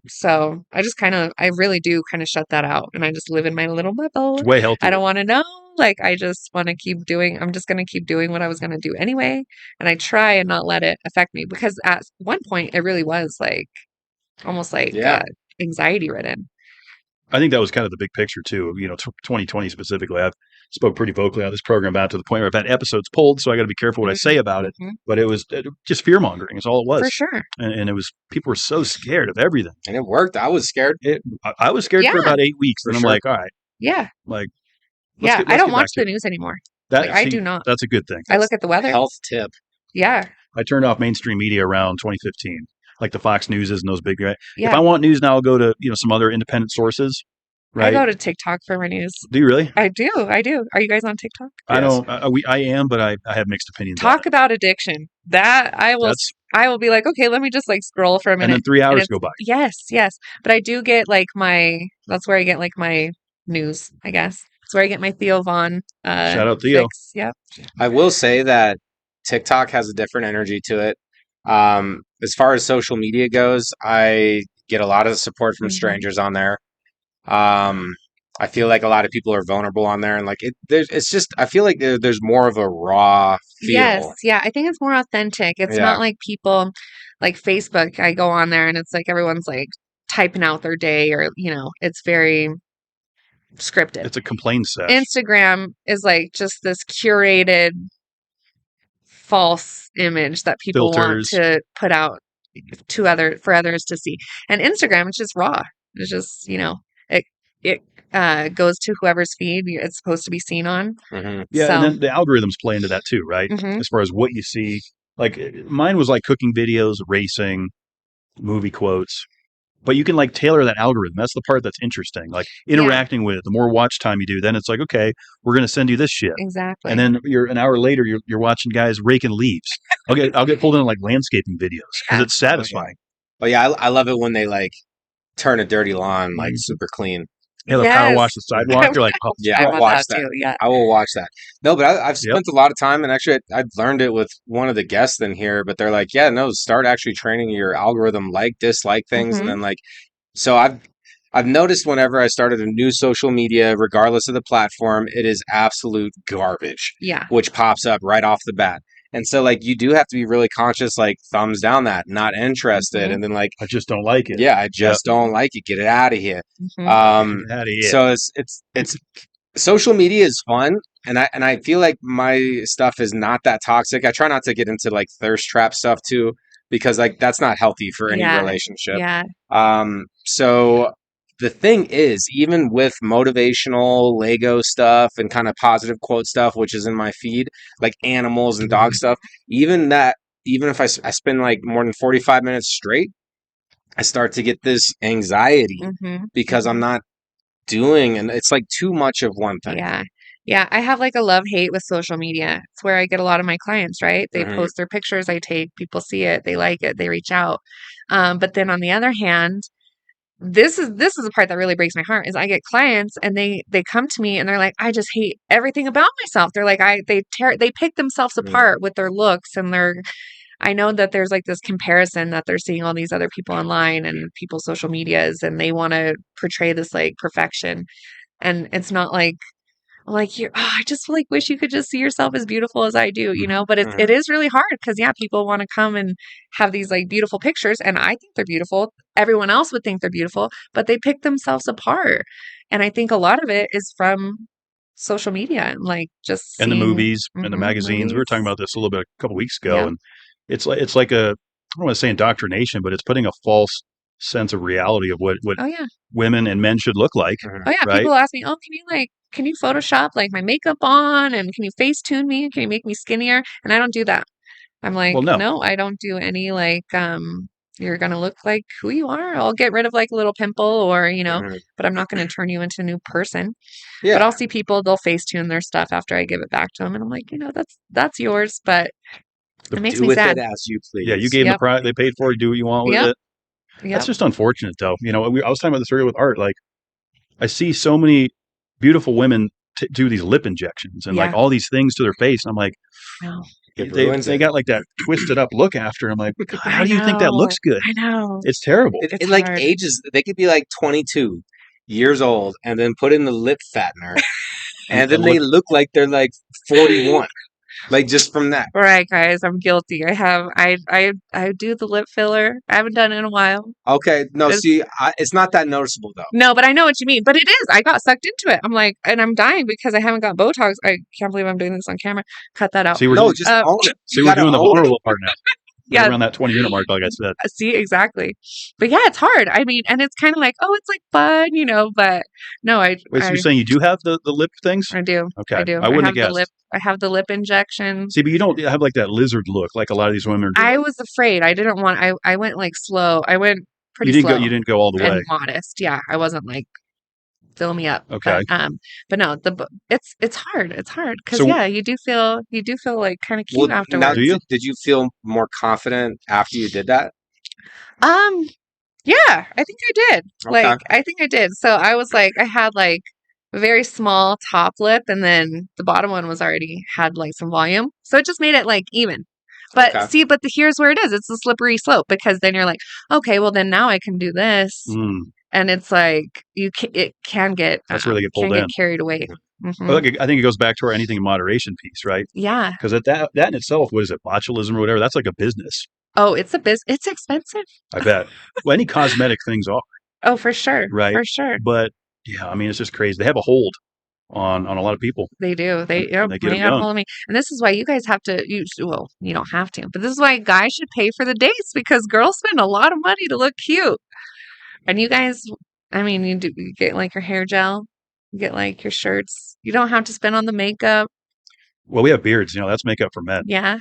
So I really do kind of shut that out. And I just live in my little bubble. It's way healthier. I don't want to know. Like, I just want to I'm just going to keep doing what I was going to do anyway. And I try and not let it affect me, because at one point it really was like, almost like anxiety ridden. I think that was kind of the big picture too. 2020 specifically. I've spoke pretty vocally on this program about to the point where I've had episodes pulled, so I got to be careful what I say about it. But it was just fear mongering. Is all it was. For sure. And it was, people were so scared of everything. And it worked. I was scared. I was scared for about 8 weeks. And I'm like, all right. Yeah. Like, I don't watch the news anymore. I do not. That's a good thing. I look at the weather. Health tip. Yeah. I turned off mainstream media around 2015, like the Fox Newses and those big. Right? Yeah. If I want news now, I'll go to some other independent sources. Right? I go to TikTok for my news. Do you really? I do. Are you guys on TikTok? I don't. I am, but I have mixed opinions. Talk about addiction. That I will be like, okay, let me just like scroll for a minute. And then 3 hours go by. Yes. But I do get like that's where I get like my news, I guess. That's where I get my Theo Vaughn. Shout out Theo. Fix. Yep. I will say that TikTok has a different energy to it. As far as social media goes, I get a lot of support from strangers on there. I feel like a lot of people are vulnerable on there, and like it's just I feel like there's more of a raw feel. Yes, yeah, I think it's more authentic. It's not like people like Facebook. I go on there and it's like everyone's like typing out their day, or it's very scripted. It's a complaint set. Instagram is like just this curated false image that people Filters. want to put out for others to see. And Instagram is just raw. It's just, it goes to whoever's feed it's supposed to be seen on. Mm-hmm. Yeah, and then the algorithms play into that too, right? Mm-hmm. As far as what you see. Like mine was like cooking videos, racing, movie quotes. But you can like tailor that algorithm. That's the part that's interesting. Like interacting with it. The more watch time you do, then it's like, okay, we're going to send you this shit. Exactly. And then an hour later, you're watching guys raking leaves. I'll get pulled into like landscaping videos because it's satisfying. Oh yeah, I love it when they like turn a dirty lawn like super clean. Yeah, the power wash the sidewalk. You're like, oh, yeah, I'll watch that. Too, yeah. I will watch that. No, but I've spent a lot of time, and actually I've learned it with one of the guests in here. But they're like, yeah, no, start actually training your algorithm, dislike things, and then like, so I've noticed whenever I started a new social media, regardless of the platform, it is absolute garbage. Yeah, which pops up right off the bat. And so, like, you do have to be really conscious, like, thumbs down that, not interested. And then, like, I just don't like it. Yeah, I just don't like it. Get it out of here. Out of here. So it's social media is fun. And I feel like my stuff is not that toxic. I try not to get into, like, thirst trap stuff, too, because, like, that's not healthy for any relationship. Yeah. So the thing is, even with motivational Lego stuff and kind of positive quote stuff, which is in my feed, like animals and dog stuff, even if I spend like more than 45 minutes straight, I start to get this anxiety because I'm not doing, and it's like too much of one thing. Yeah. Yeah. I have like a love-hate with social media. It's where I get a lot of my clients, right? They post their pictures I take, people see it, they like it, they reach out. But then on the other hand, this is the part that really breaks my heart is I get clients and they come to me and they're like, I just hate everything about myself. They're like, they pick themselves apart with their looks and I know that there's like this comparison that they're seeing all these other people online and people's social medias and they want to portray this like perfection. And it's not like I just like wish you could just see yourself as beautiful as I do, but it is really hard because people want to come and have these like beautiful pictures and I think they're beautiful. Everyone else would think they're beautiful, but they pick themselves apart. And I think a lot of it is from social media and like just and the movies and the magazines. Movies. We were talking about this a little bit a couple weeks ago, and it's like a, I don't want to say indoctrination, but it's putting a false sense of reality of what women and men should look like. Oh yeah, right? People ask me, can you Photoshop like my makeup on and can you Facetune me? Can you make me skinnier? And I don't do that. I'm like, well, no, I don't do any like you're gonna look like who you are. I'll get rid of like a little pimple or but I'm not gonna turn you into a new person. Yeah. But I'll see people, they'll Facetune their stuff after I give it back to them, and I'm like, that's yours, but it makes me sad. Do with it as you please. Yeah, you gave them the prize, they paid for it. Do what you want with it. That's just unfortunate, though. I was talking about this earlier with art. Like, I see so many beautiful women do these lip injections and like all these things to their face. And I'm like, they got like that twisted up look after. I'm like, God, how do you think that looks good? I know. It's terrible. It like ages. They could be like 22 years old and then put in the lip fattener. And then they look like they're like 41. Like just from that. All right, guys, I'm guilty. I do the lip filler. I haven't done it in a while. Okay, no, it's not that noticeable though. No, but I know what you mean. But it is. I got sucked into it. I'm like, and I'm dying because I haven't got Botox. I can't believe I'm doing this on camera. Cut that out. Just own it. See, we're doing the vulnerable part now. Yeah, around that 20-minute mark, like I said. See, exactly. But yeah, it's hard. I mean, and it's kind of like, it's like fun, but no, Wait, so you're saying you do have the lip things? I do. Okay. I do. I wouldn't have guessed. I have the lip injection. See, but you don't have like that lizard look like a lot of these women are doing. I was afraid. I didn't want, I went like slow. I went pretty slow. You didn't go all the way. And modest. Yeah. I wasn't like, fill me up. Okay. But no, it's hard. It's hard because you do feel like kind of cute afterwards. Now, did you feel more confident after you did that? Yeah, I think I did. Okay. Like, I think I did. So I was like, I had like a very small top lip, and then the bottom one was already had like some volume. So it just made it like even. But here's where it is. It's a slippery slope because then you're like, okay, well then now I can do this. And it's like it can get That's where they get pulled can in. get carried away. Mhm. Well, I think it goes back to our anything in moderation piece, right? Yeah. Because that in itself, what is it, botulism or whatever? That's like a business. Oh, it's expensive. I bet. Well, any cosmetic things are, Oh, for sure. right? For sure. But yeah, I mean, it's just crazy. They have a hold on a lot of people. They do. They They get 'em got done. hold of me. And this is why you guys have to well, you don't have to, but this is why guys should pay for the dates because girls spend a lot of money to look cute. And you guys, I mean, you get like your hair gel, you get like your shirts. You don't have to spend on the makeup. Well, we have beards. That's makeup for men, Yeah.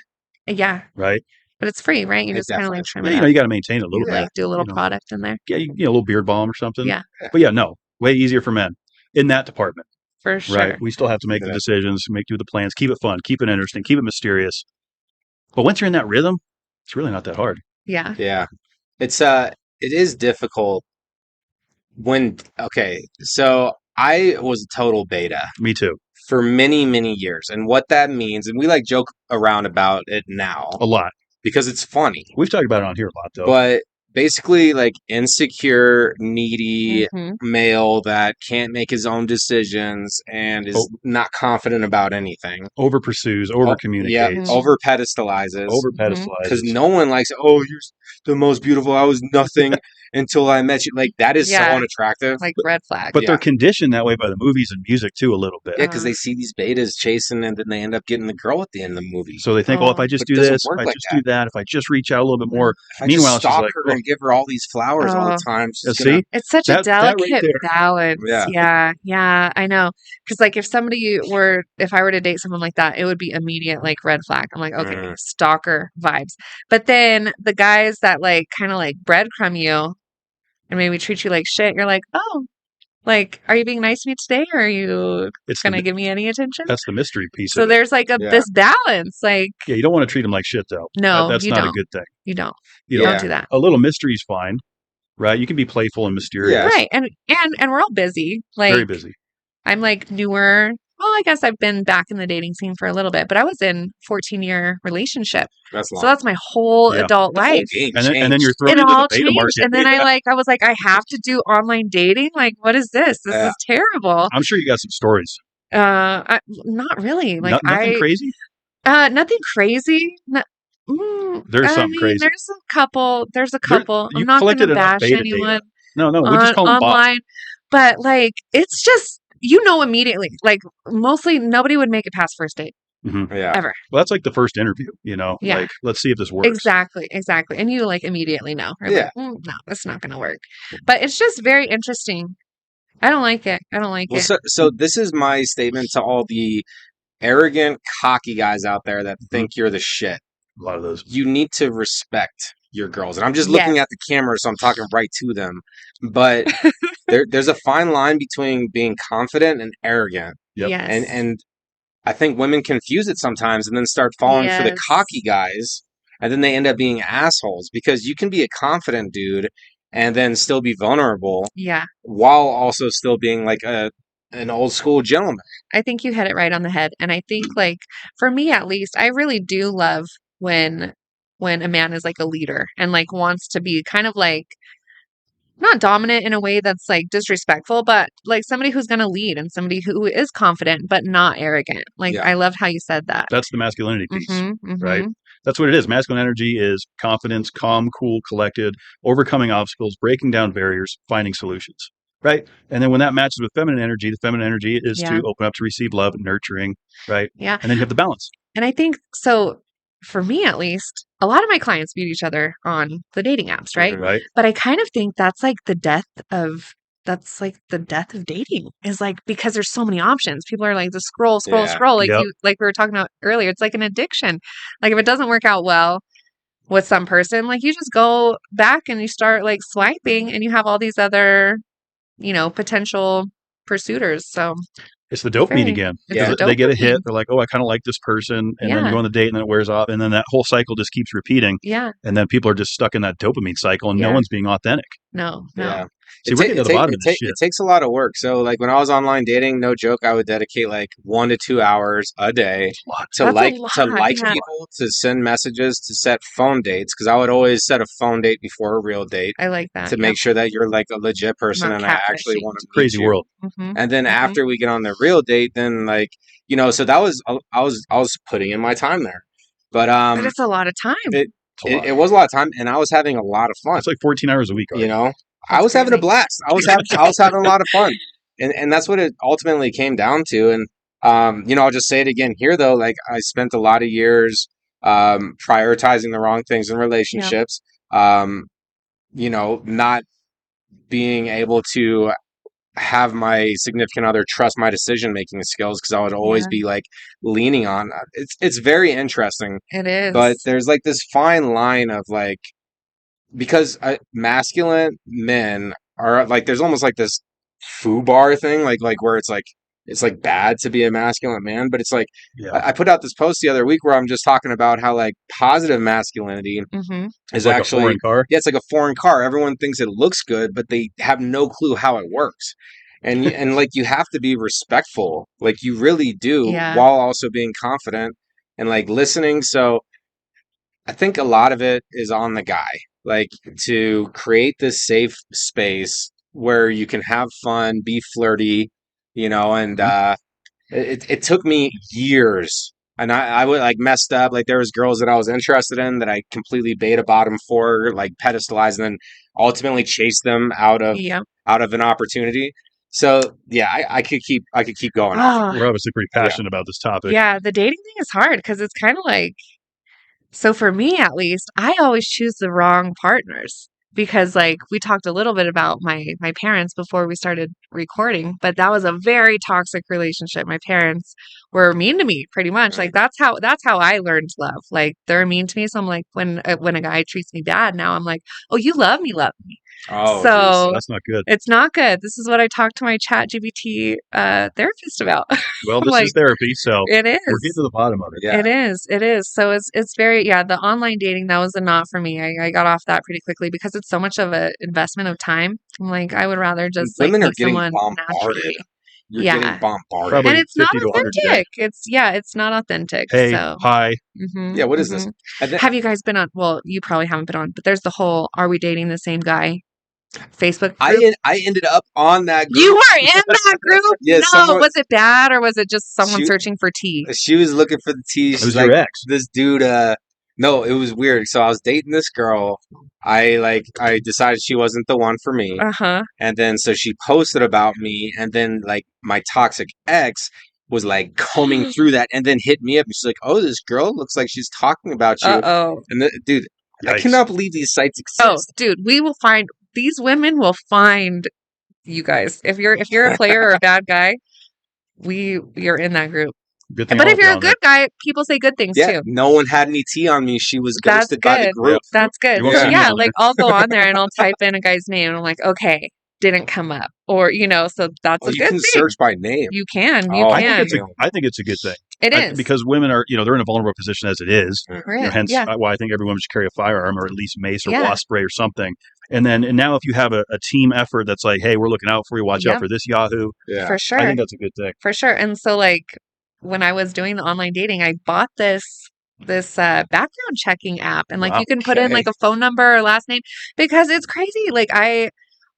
Yeah. right? But it's free, right? You It just kind of definitely like is trim Yeah, it up. you got to maintain it a little You bit. like do a little you know. product in there. Yeah, a little beard balm or something. Yeah. But yeah, no, way easier for men in that department, For sure. right? We still have to make the decisions, do the plans, keep it fun, keep it interesting, keep it mysterious. But once you're in that rhythm, it's really not that hard. Yeah. Yeah. It is difficult so I was a total beta Me too. for many, many years. And what that means, and we like joke around about it now A lot. because it's funny. We've talked about it on here a lot, though. But basically, like insecure, needy Mhm. male that can't make his own decisions and is not confident about anything. Over pursues, over Yeah, communicates, over pedestalizes. over Because pedestalizes. no one likes, oh, you're the most beautiful. I was nothing until I met you. Like, that is so Yeah. unattractive. Like red flag. But they're Yeah. conditioned that way by the movies and music too, a little bit. Yeah, because they see these betas chasing and then they end up getting the girl at the end of the movie. So they think, if I just But it do doesn't this, if work I like just do that, if I just reach out a little bit more. If I Meanwhile, just it's just stalk like, her and give her all these flowers all the time, she's see? It's such That a delicate right there. balance. Yeah. Yeah, I know. Because like if I were to date someone like that, it would be immediate like red flag. I'm like, okay, stalker vibes. But then the guys that like kind of like breadcrumb you and maybe treat you like shit, you're like, oh, like, are you being nice to me today, or are you gonna give me any attention? That's the mystery piece. So of there's like this balance, like you don't want to treat them like shit, though. no, that's you not don't. a good thing. You don't. You Don't do that. A little mystery is fine, right? You can be playful and mysterious. Yes. Right, and we're all busy. Like Very busy. I'm like newer. Well, I guess I've been back in the dating scene for a little bit, but I was in 14-year relationship. That's long. So that's my whole adult The whole life. game And then changed. you're thrown It into all the beta changed. market. And then I was like, I have to do online dating? Like, what is this? This is terrible. I'm sure you got some stories. Not really. Like Nothing crazy? Nothing crazy. There's something crazy. There's a couple. You I'm not going collected to enough bash beta anyone data. No, we just call them bots. online. But like, it's just immediately. Like, mostly nobody would make it past first date Yeah. ever. Well, that's like the first interview, Yeah. Like, let's see if this works. Exactly. And you like immediately know. You're Yeah. like, no, that's not going to work. But it's just very interesting. I don't like it. So this is my statement to all the arrogant, cocky guys out there that think you're the shit. A lot of those. You need to respect your girls. And I'm just looking at the camera, so I'm talking right to them. But there's a fine line between being confident and arrogant. Yep. Yes. And I think women confuse it sometimes and then start falling for the cocky guys. And then they end up being assholes because you can be a confident dude and then still be vulnerable. Yeah. While also still being like an old school gentleman. I think you hit it right on the head. And I think like for me at least, I really do love when a man is like a leader and like wants to be kind of like not dominant in a way that's like disrespectful, but like somebody who's going to lead and somebody who is confident but not arrogant. Like I loved how you said that. That's the masculinity piece, right? That's what it is. Masculine energy is confidence, calm, cool, collected, overcoming obstacles, breaking down barriers, finding solutions, right? And then when that matches with feminine energy, the feminine energy is to open up to receive love and nurturing, right? Yeah. And then you have the balance. And I think so. For me, at least, a lot of my clients meet each other on the dating apps, right? Right. But I kind of think that's like the death of dating is like because there's so many options. People are like just scroll. Like like we were talking about earlier. It's like an addiction. Like if it doesn't work out well with some person, like you just go back and you start like swiping and you have all these other, potential pursuiters. So it's the dopamine again. They get a hit. They're like, oh, I kind of like this person. And then you go on the date and then it wears off. And then that whole cycle just keeps repeating. Yeah. And then people are just stuck in that dopamine cycle and no one's being authentic. No. Yeah. See, we're getting to the bottom of this shit. It takes a lot of work. So, like, when I was online dating, no joke, I would dedicate like 1 to 2 hours a day to That's like a lot, yeah. people, to send messages, to set phone dates, because I would always set a phone date before a real date I like that. to make sure that you're like a legit person Not and I actually catfishing. want to meet Crazy you. world. And then after we get on the real date, then like, you know, so that was I was putting in my time there, but But it's a lot of time. it was a lot of time, and I was having a lot of fun. It's like 14 hours a week. You know, That's I was having a crazy. blast. I was having a lot of fun, and that's what it ultimately came down to. And you know, I'll just say it again here though. Like, I spent a lot of years prioritizing the wrong things in relationships. You know, not being able to have my significant other trust my decision making skills, because I would always be like leaning on. It's very interesting. It is. But there's like this fine line of like, because masculine men are like, there's almost like this foobar thing, like where it's like bad to be a masculine man, but it's like, I put out this post the other week where I'm just talking about how like positive masculinity is like actually a foreign car. Yeah, it's like a foreign car. Everyone thinks it looks good, but they have no clue how it works. And like, you have to be respectful, like you really do, while also being confident and like listening. So I think a lot of it is on the guy, like, to create this safe space where you can have fun, be flirty, you know. And it took me years, and I would like messed up. Like, there was girls that I was interested in that I completely beta bottom for, like pedestalized, and then ultimately chased them out of an opportunity. So yeah, I could keep going. We're obviously pretty passionate about this topic. Yeah, the dating thing is hard because it's kind of like, so for me at least, I always choose the wrong partners. Because like we talked a little bit about my parents before we started recording, but that was a very toxic relationship. My parents were mean to me pretty much. Like that's how I learned love. Like they're mean to me. So I'm like, when a guy treats me bad, now I'm like, oh, you love me. Oh, so that's not good. It's not good. This is what I talked to my ChatGPT therapist about. Well, this is therapy, so it is. We're getting to the bottom of it. Yeah. It is. So it's very, the online dating, that was a not for me. I got off that pretty quickly because it's so much of an investment of time. I'm like, I would rather just like women are meet getting someone bombarded. naturally. You're getting bombarded. Probably And it's not 50 to 100 a day. authentic. It's not authentic. Hey, so. hi. Yeah, what is this? Have you guys been on, well, you probably haven't been on, but there's the whole, are we dating the same guy? Facebook group? I ended up on that group. You were in that group? Yeah, no, was it bad or was it just someone searching for tea? She was looking for the tea. She's It was like, your ex. this dude, no, it was weird. So I was dating this girl. I decided she wasn't the one for me. And then so she posted about me, and then like my toxic ex was like combing through that and then hit me up, and she's like, oh, this girl looks like she's talking about you. And dude, Yikes. I cannot believe these sites exist. Oh, dude, these women will find you guys. If you're a player or a bad guy, you're in that group. Good thing But I'll if be you're a on good guy, people say good things too. No one had any tea on me. She was ghosted by the group. That's good. You won't So see me on like I'll go on there and I'll type in a guy's name and I'm like, okay, didn't come up, or so that's a good thing. You can search by name. You can. I think it's a good thing. It is because women are, they're in a vulnerable position as it is. Hence why I think every woman should carry a firearm, or at least mace or wasp spray or something. And now if you have a team effort that's like, hey, we're looking out for you, watch out for this Yahoo. Yeah, for sure. I think that's a good thing. For sure. And so like when I was doing the online dating, I bought this background checking app, and like you can put in like a phone number or last name, because it's crazy. Like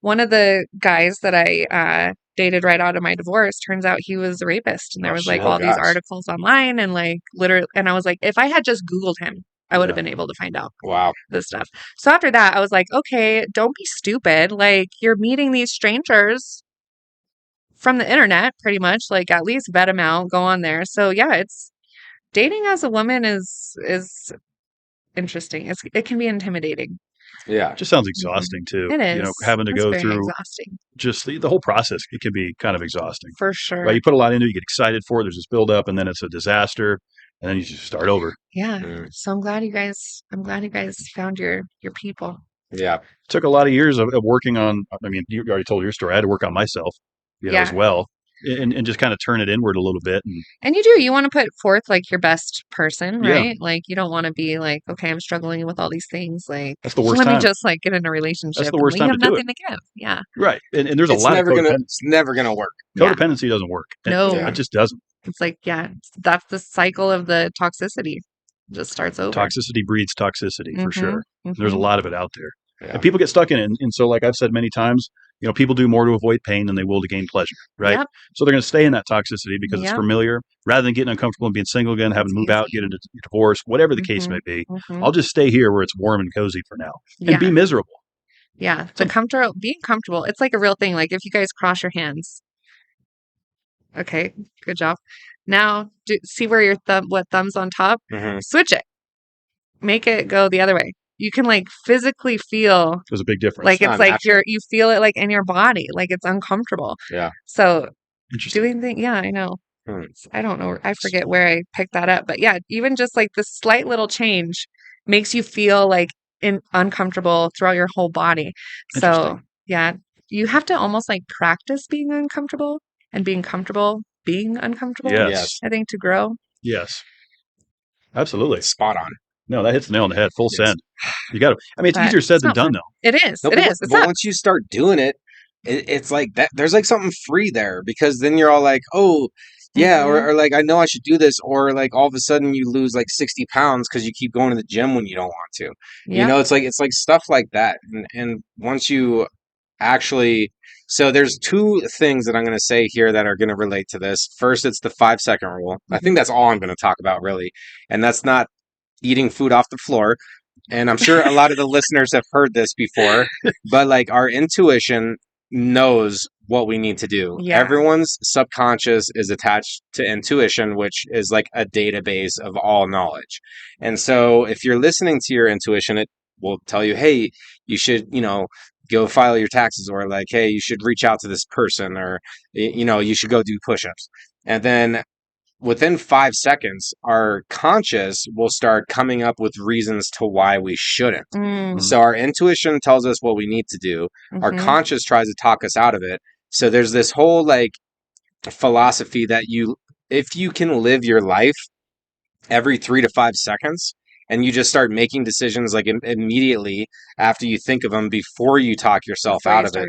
one of the guys that I dated right out of my divorce, turns out he was a rapist, and there was like all these articles online, and like literally, and I was like, if I had just Googled him, I would have been able to find out this stuff. So after that, I was like, okay, don't be stupid. Like, you're meeting these strangers from the internet, pretty much. Like, at least vet them out, go on there. So yeah, it's dating as a woman is interesting. It can be intimidating. Yeah, it just sounds exhausting too. It is. Having to go through exhausting. Just the whole process. It can be kind of exhausting for sure. Right, you put a lot into it. You get excited for it. There's this build up, and then it's a disaster, and then you just start over. Yeah. So I'm glad you guys found your people. Yeah, it took a lot of years of working on. I mean, you already told your story. I had to work on myself, as well. and just kind of turn it inward a little bit. And you want to put forth like your best person, Yeah. right? Like you don't want to be like, okay, I'm struggling with all these things. Like, That's the worst let me time. just like get in a relationship. That's the worst and time we have to do nothing to give. Yeah. Right. And there's a It's lot of never gonna. codependency. It's never gonna work. Yeah. Codependency doesn't work. No. It just doesn't. It's like, yeah, that's the cycle of the toxicity. It just starts over. Toxicity breeds toxicity for sure. There's a Mhm. lot of it out there. Yeah. And people get stuck in it. And so, like I've said many times, people do more to avoid pain than they will to gain pleasure, right? Yep. So they're going to stay in that toxicity because it's Yep. familiar, rather than getting uncomfortable and being single again, having to move out, get into divorce, whatever the case may be. I'll just stay here where it's warm and cozy for now and be miserable. Yeah. Being comfortable. It's like a real thing. Like if you guys cross your hands. Okay. Good job. Now see where your thumb's on top? Mhm. Switch it. Make it go the other way. You can like physically feel There's a big difference. like it's not like natural. you feel it like in your body, like it's uncomfortable. Yeah. So Interesting. doing things, yeah, I know. Hmm. I don't know. I forget where I picked that up, but yeah, even just like this slight little change makes you feel like uncomfortable throughout your whole body. So Interesting. yeah, you have to almost like practice being uncomfortable and being comfortable being uncomfortable. Yes. I think to grow. Yes. Absolutely. Spot on. No, that hits the nail on the head. Full Yes. send. You got to. I mean, it's But easier said it's than not done, fun. though. It is. No, It is. It's but not. once you start doing it, it's like that. There's like something free there because then you're all like, oh, yeah, or like I know I should do this, or like all of a sudden you lose like 60 pounds because you keep going to the gym when you don't want to. Yeah. It's like stuff like that, and once you actually. So there's two things that I'm going to say here that are going to relate to this. First, it's the 5-second rule. I think that's all I'm going to talk about really, and that's not eating food off the floor. And I'm sure a lot of the listeners have heard this before, but like our intuition knows what we need to do. Yeah. Everyone's subconscious is attached to intuition, which is like a database of all knowledge. And so if you're listening to your intuition, it will tell you, hey, you should, go file your taxes, or like, hey, you should reach out to this person, or, you should go do push-ups. And then within 5 seconds, our conscious will start coming up with reasons to why we shouldn't. So our intuition tells us what we need to do. Our conscious tries to talk us out of it. So there's this whole like philosophy that if you can live your life every 3 to 5 seconds, and you just start making decisions like immediately after you think of them before you talk yourself out of it.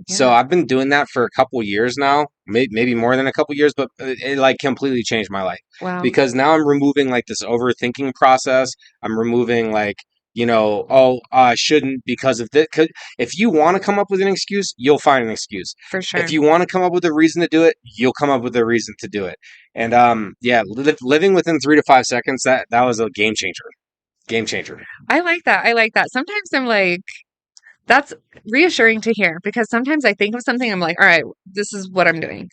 So I've been doing that for a couple years now, maybe more than a couple years, but it like completely changed my life. Wow. Because now I'm removing like this overthinking process. I'm removing like, I shouldn't because of this. If you want to come up with an excuse, you'll find an excuse. For sure. If you want to come up with a reason to do it, you'll come up with a reason to do it. And living within 3 to 5 seconds, that was a game changer. Game changer. I like that. Sometimes I'm like, that's reassuring to hear, because sometimes I think of something, I'm like, all right, this is what I'm doing.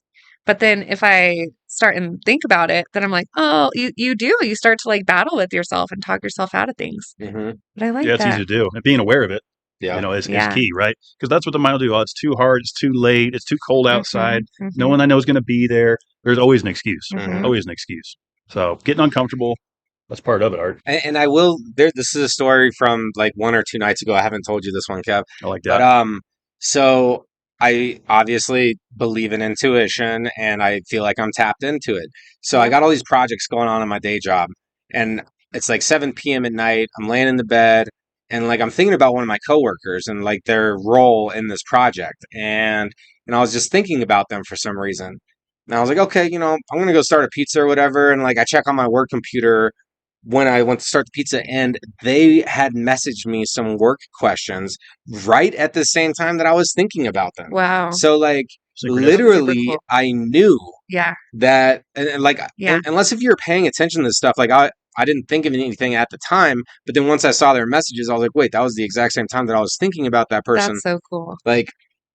But then if I start and think about it, then I'm like, oh, you start to like battle with yourself and talk yourself out of things. Mm-hmm. But I like Yeah, it's that. easy to do. And being aware of it, Yeah. is Yeah. key, right? Because that's what the mind will do. Oh, it's too hard. It's too late. It's too cold outside. Mhm. No one I know is going to be there. There's always an excuse. Mhm. Always an excuse. So getting uncomfortable, that's part of it, Art. And I will. This is a story from like 1 or 2 nights ago. I haven't told you this one, Kev. I like that. But so I obviously believe in intuition, and I feel like I'm tapped into it. So I got all these projects going on in my day job, and it's like 7 p.m. at night. I'm laying in the bed, and like I'm thinking about one of my coworkers and like their role in this project, and I was just thinking about them for some reason. And I was like, okay, I'm gonna go start a pizza or whatever, and like I check on my work computer when I went to start the pizza, and they had messaged me some work questions right at the same time that I was thinking about them. Wow. So like Synchronicity. literally Super cool. I knew Yeah. that, and like, Yeah. unless if you're paying attention to this stuff, like I didn't think of anything at the time, but then once I saw their messages, I was like, wait, that was the exact same time that I was thinking about that person. That's so cool. Like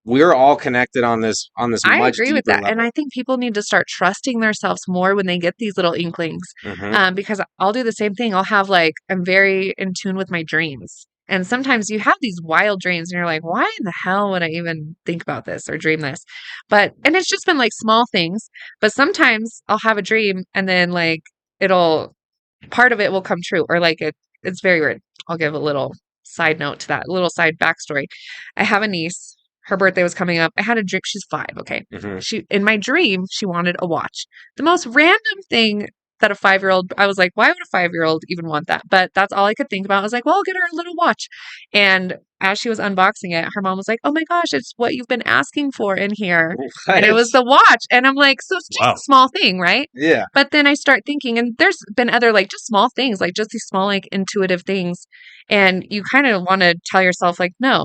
we're all connected on this I much agree with deeper that. level. And I think people need to start trusting themselves more when they get these little inklings. Mhm. Because I'll do the same thing. I'll have like, I'm very in tune with my dreams. And sometimes you have these wild dreams and you're like, why in the hell would I even think about this or dream this? And it's just been like small things. But sometimes I'll have a dream and then like part of it will come true, or like it's very weird. I'll give a little side note to that, a little side backstory. I have a niece. her birthday was coming up. I had a dream. She's 5. Okay. Mhm. In my dream, she wanted a watch. The most random thing that a 5-year-old, I was like, why would a 5-year-old even want that? But that's all I could think about. I was like, well, I'll get her a little watch. And as she was unboxing it, her mom was like, oh my gosh, it's what you've been asking for in here. And it was the watch. And I'm like, so it's just Wow. a small thing, right? Yeah. But then I start thinking, and there's been other like just small things, like just these small, like intuitive things. And you kind of want to tell yourself, like, no,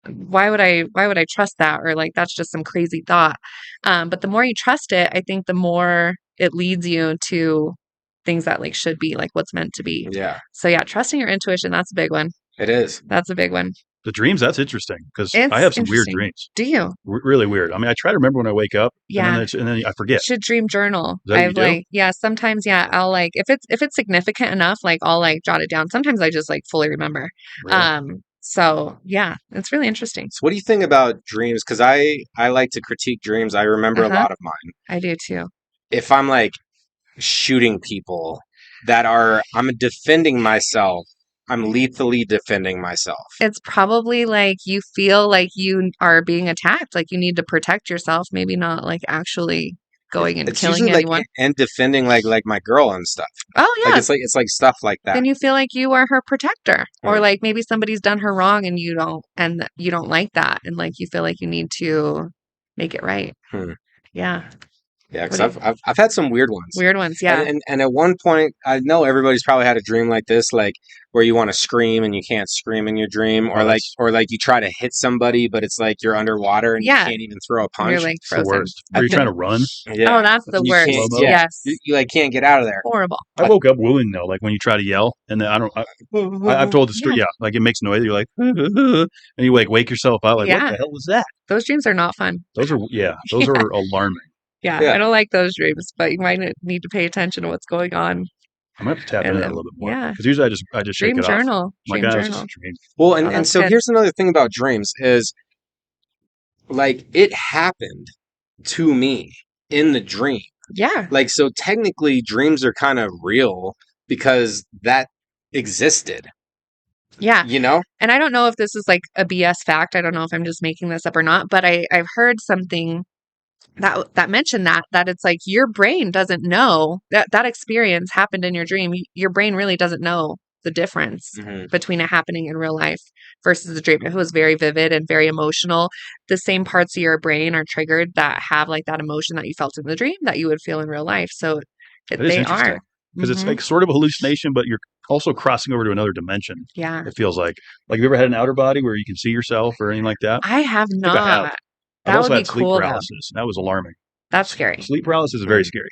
why would I trust that? Or like, that's just some crazy thought. But the more you trust it, I think the more it leads you to things that like should be like what's meant to be. Yeah. So yeah, trusting your intuition, that's a big one. It is. That's a big one. The dreams, that's interesting because It's I have some weird interesting. dreams. Do you? Really weird. I mean, I try to remember when I wake up, Yeah. and then I forget. Should dream journal. Is that what you I've do? like, yeah, sometimes, yeah, I'll like, if it's significant enough, like I'll like jot it down. Sometimes I just like fully remember. Really? So yeah, it's really interesting. So what do you think about dreams? Because I like to critique dreams. I remember a lot of mine. I do too. If I'm like shooting people I'm defending myself, I'm lethally defending myself. It's probably like you feel like you are being attacked, like you need to protect yourself, maybe not like actually going and It's killing usually anyone. like and defending like my girl and stuff. Oh Like yeah. it's like stuff like that. Then you feel like you are her protector, or Mm. like maybe somebody's done her wrong and you don't like that, and like you feel like you need to make it right. Hmm. Yeah. Yeah, because What do I've had some weird ones. Weird ones, yeah. And at one point, I know everybody's probably had a dream like this, like where you want to scream and you can't scream in your dream, or like you try to hit somebody, but it's like you're underwater and Yeah. you can't even throw a And you're punch. like It's the frozen. worst. Are you trying to run? Yeah. Oh, that's the You worst. can't- Slow-mo? Yes. You like can't get out of there. Horrible. I woke up wooing though, like when you try to yell, and then I've told the story. Yeah, like it makes noise. You're like, and you wake yourself up. Like, what Yeah. the hell was that? Those dreams are not fun. Those are Yeah. are alarming. Yeah, Yeah. I don't like those dreams, but you might need to pay attention to what's going on. I'm gonna have to tap And into that a then- little bit more. yeah. Because usually I just shake Dream it off. journal. My Dream God, it's journal. just a dream. Well, Oh, and that's so good. here's another thing about dreams is like it happened to me in the dream. Yeah. Like, so technically dreams are kind of real because that existed, Yeah. you know? And I don't know if this is like a BS fact. I don't know if I'm just making this up or not, but I've heard something that mentioned that it's like your brain doesn't know that experience happened in your dream. Your brain really doesn't know the difference Mhm. between it happening in real life versus the dream. If it was very vivid and very emotional, the same parts of your brain are triggered that have like that emotion that you felt in the dream that you would feel in real life. So That is they interesting. are. Because it's Mhm. like sort of a hallucination, but you're also crossing over to another dimension. Yeah. It feels like have you ever had an outer body where you can see yourself or anything like that? I have think not. I have. I've That also would be had sleep cool though. paralysis. That was alarming. That's scary. Sleep paralysis is very scary.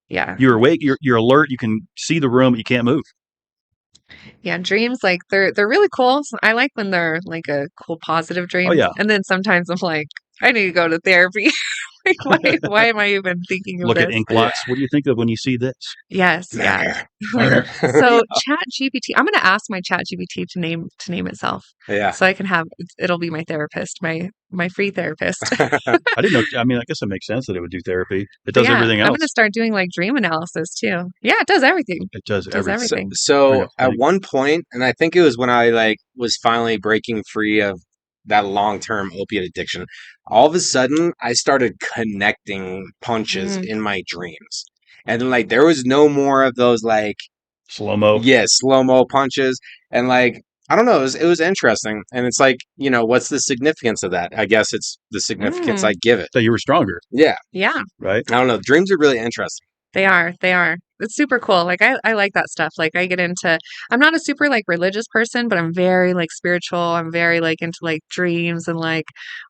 Yeah. You're awake, you're alert, you can see the room, but you can't move. Yeah, dreams like they're really cool. So I like when they're like a cool positive dream. Oh, yeah. And then sometimes I'm like, I need to go to therapy. Like why am I even thinking of Look this? at ink blots. What do you think of when you see this? Yes, yeah. So Chat GPT, I'm gonna ask my Chat GPT to name itself. Yeah. So I can have it'll be my therapist, my free therapist. I didn't know. I mean, I guess it makes sense that it would do therapy. It does Yeah, everything I'm else. gonna start doing like dream analysis too. Yeah, it does everything. It does It does everything. everything. So Yeah, at like- one point, and I think it was when I like was finally breaking free of that long-term opiate addiction, all of a sudden I started connecting punches in my dreams. And then like there was no more of those like Slow-mo. slow-mo punches. And like I don't know, it was interesting. And it's like, you know, what's the significance of that? I guess it's the significance I give it. So you were stronger, Yeah. Yeah, right? I don't know. Dreams are really interesting. they are. They are. It's super cool. Like I like that stuff. Like I get into I'm not a super like religious person, but I'm very like spiritual. I'm very like into like dreams and like,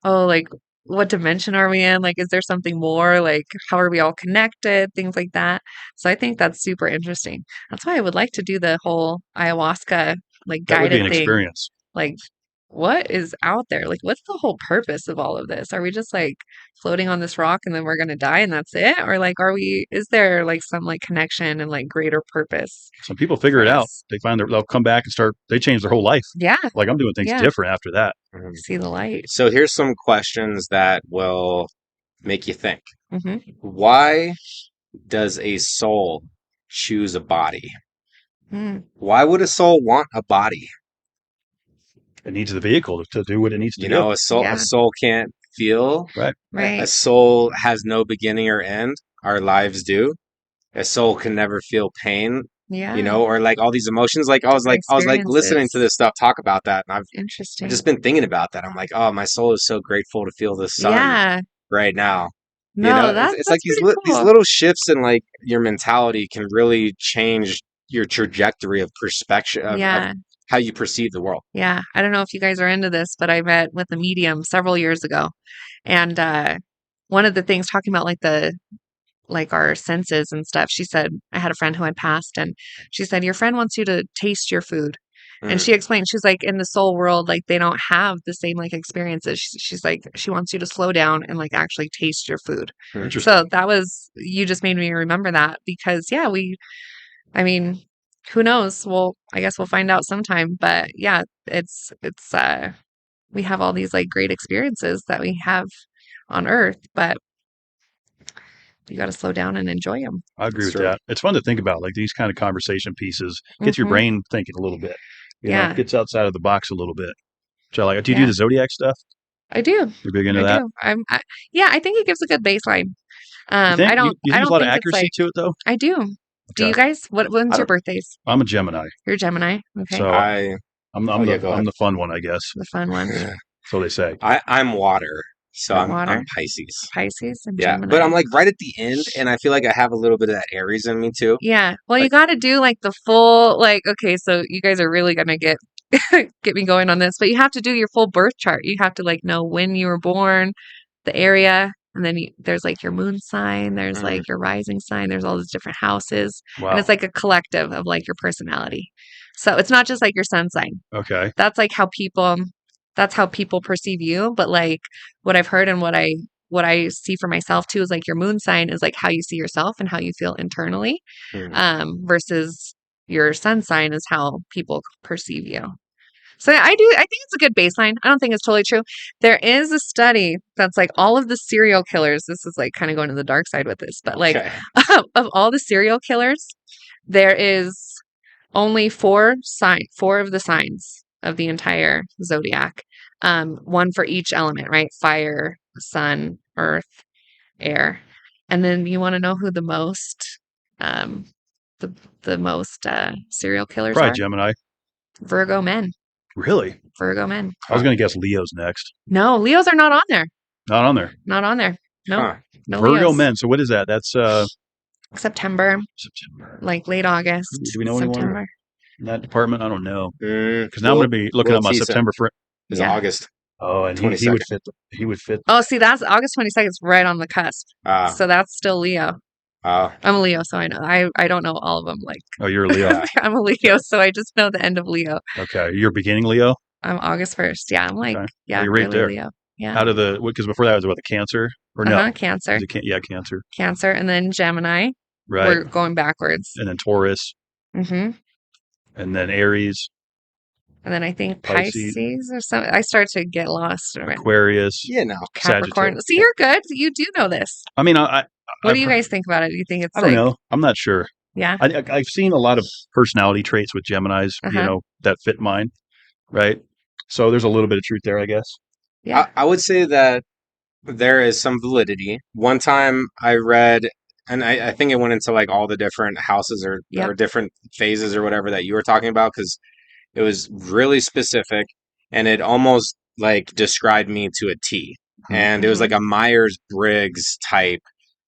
oh, like what dimension are we in? Like, is there something more? Like, how are we all connected? Things like that. So I think that's super interesting. That's why I would like to do the whole ayahuasca like That would be guided an thing. experience. Like, what is out there? Like, what's the whole purpose of all of this? Are we just like floating on this rock and then we're gonna die and that's it? Or like, is there like some like connection and like greater purpose? Some people figure it out. Yes. They find they'll come back and they change their whole life. Yeah, Like I'm doing things Yeah. different after that. see the light. So here's some questions that will make you think. hmm Why does a soul choose a body? Mm. Why would a soul want a body? it needs the vehicle to do what it needs to You do. know, Yeah. a soul can't feel. Right. A Right. soul has no beginning or end. Our lives do. A soul can never feel pain, Yeah. or like all these emotions. Like Different I was like listening experiences. to this stuff talk about that, and I've Interesting. just been thinking about that. I'm like, oh, my soul is so grateful to feel the sun Yeah. right now. No, It's like that's pretty these cool. little shifts in like your mentality can really change your trajectory of perspective of Yeah. how you perceive the world. Yeah. I don't know if you guys are into this, but I met with a medium several years ago. And one of the things talking about like our senses and stuff, she said, I had a friend who had passed, and she said, your friend wants you to taste your food. And Mm. she explained, she's like, in the soul world, like they don't have the same like experiences. She's like, she wants you to slow down and like actually taste your food. Interesting. So that was, you just made me remember that because yeah, I mean, who knows? Well, I guess we'll find out sometime, but yeah, it's we have all these like great experiences that we have on Earth, but you got to slow down and enjoy them. I agree It's with true. that. It's fun to think about, like these kind of conversation pieces. Gets your Mhm. brain thinking a little bit. You know, Yeah. gets outside of the box a little bit. So like, do you Yeah. do the Zodiac stuff? I do. You're big into I that? do. Yeah, I think it gives a good baseline. You think? I don't. You think I there's a don't lot of think it's accuracy like to it though? I do. Do Okay. you guys? When's I your don't- birthdays? I'm a Gemini, You're Gemini. Okay, so I I'm Oh, yeah, go I'm ahead. the fun one, I guess. the fun one. So they say. I'm water, so You're I'm water, Pisces. Pisces, and Yeah, Gemini. but I'm like right at the end, and I feel like I have a little bit of that Aries in me too. Yeah. Well, you Like- got to do like the full like. Okay, so you guys are really gonna get get me going on this, but you have to do your full birth chart. You have to like know when you were born, the area, and then there's like your moon sign. There's like your rising sign. There's all these different houses, Wow. and it's like a collective of like your personality. So it's not just like your sun sign. Okay. That's like how people. That's how people perceive you. But like what I've heard and what I see for myself too is like your moon sign is like how you see yourself and how you feel internally, versus your sun sign is how people perceive you. So I think it's a good baseline. I don't think it's totally true. There is a study that's like all of the serial killers. This is like kind of going to the dark side with this, but like Okay. of all the serial killers, there is only four of the signs of the entire zodiac. One for each element, right? Fire, sun, earth, air. And then you want to know who the most the most serial killers Probably are? Gemini. Virgo men. Really? Virgo men. I was going to guess Leo's next. No, Leos are not on there. Not on there. Not on there. No. Huh. No Virgo Leos. men. So what is that? That's September, September. like late August. Do we know anyone September. in that department? I don't know. Because Because now I'm going to be looking at my September for. Is Yeah. August. Oh, and he 22nd. would fit. He would fit. Oh, see, that's August 22nd is right on the cusp. Ah, So that's still Leo. ah. I'm a Leo, so I know. I don't know all of them. Like Oh, you're a Leo. I'm a Leo, so I just know the end of Leo. Okay, you're beginning Leo. I'm August 1st. Yeah, I'm like, Okay. yeah, You're right early there. Leo. Yeah. Out of the because before that was about the Cancer or no? Cancer. Was it yeah, Cancer. Cancer, and then Gemini. Right. We're going backwards. And then Taurus, Mm-hmm. and then Aries, And then I think Pisces. Pisces or something. I start to get lost. Aquarius. Yeah, no. Capricorn. Sagittarius. See, you're good. You do know this. I mean, What do you guys think about it? Do you think it's I don't like, know. I'm not sure. yeah? I've seen a lot of personality traits with Geminis, Uh-huh. that fit mine, right? So there's a little bit of truth there, I guess. Yeah. I would say that there is some validity. One time I read, and I think it went into like all the different houses or Yep. different phases or whatever that you were talking about, because it was really specific and it almost like described me to a T. And it was like a Myers-Briggs type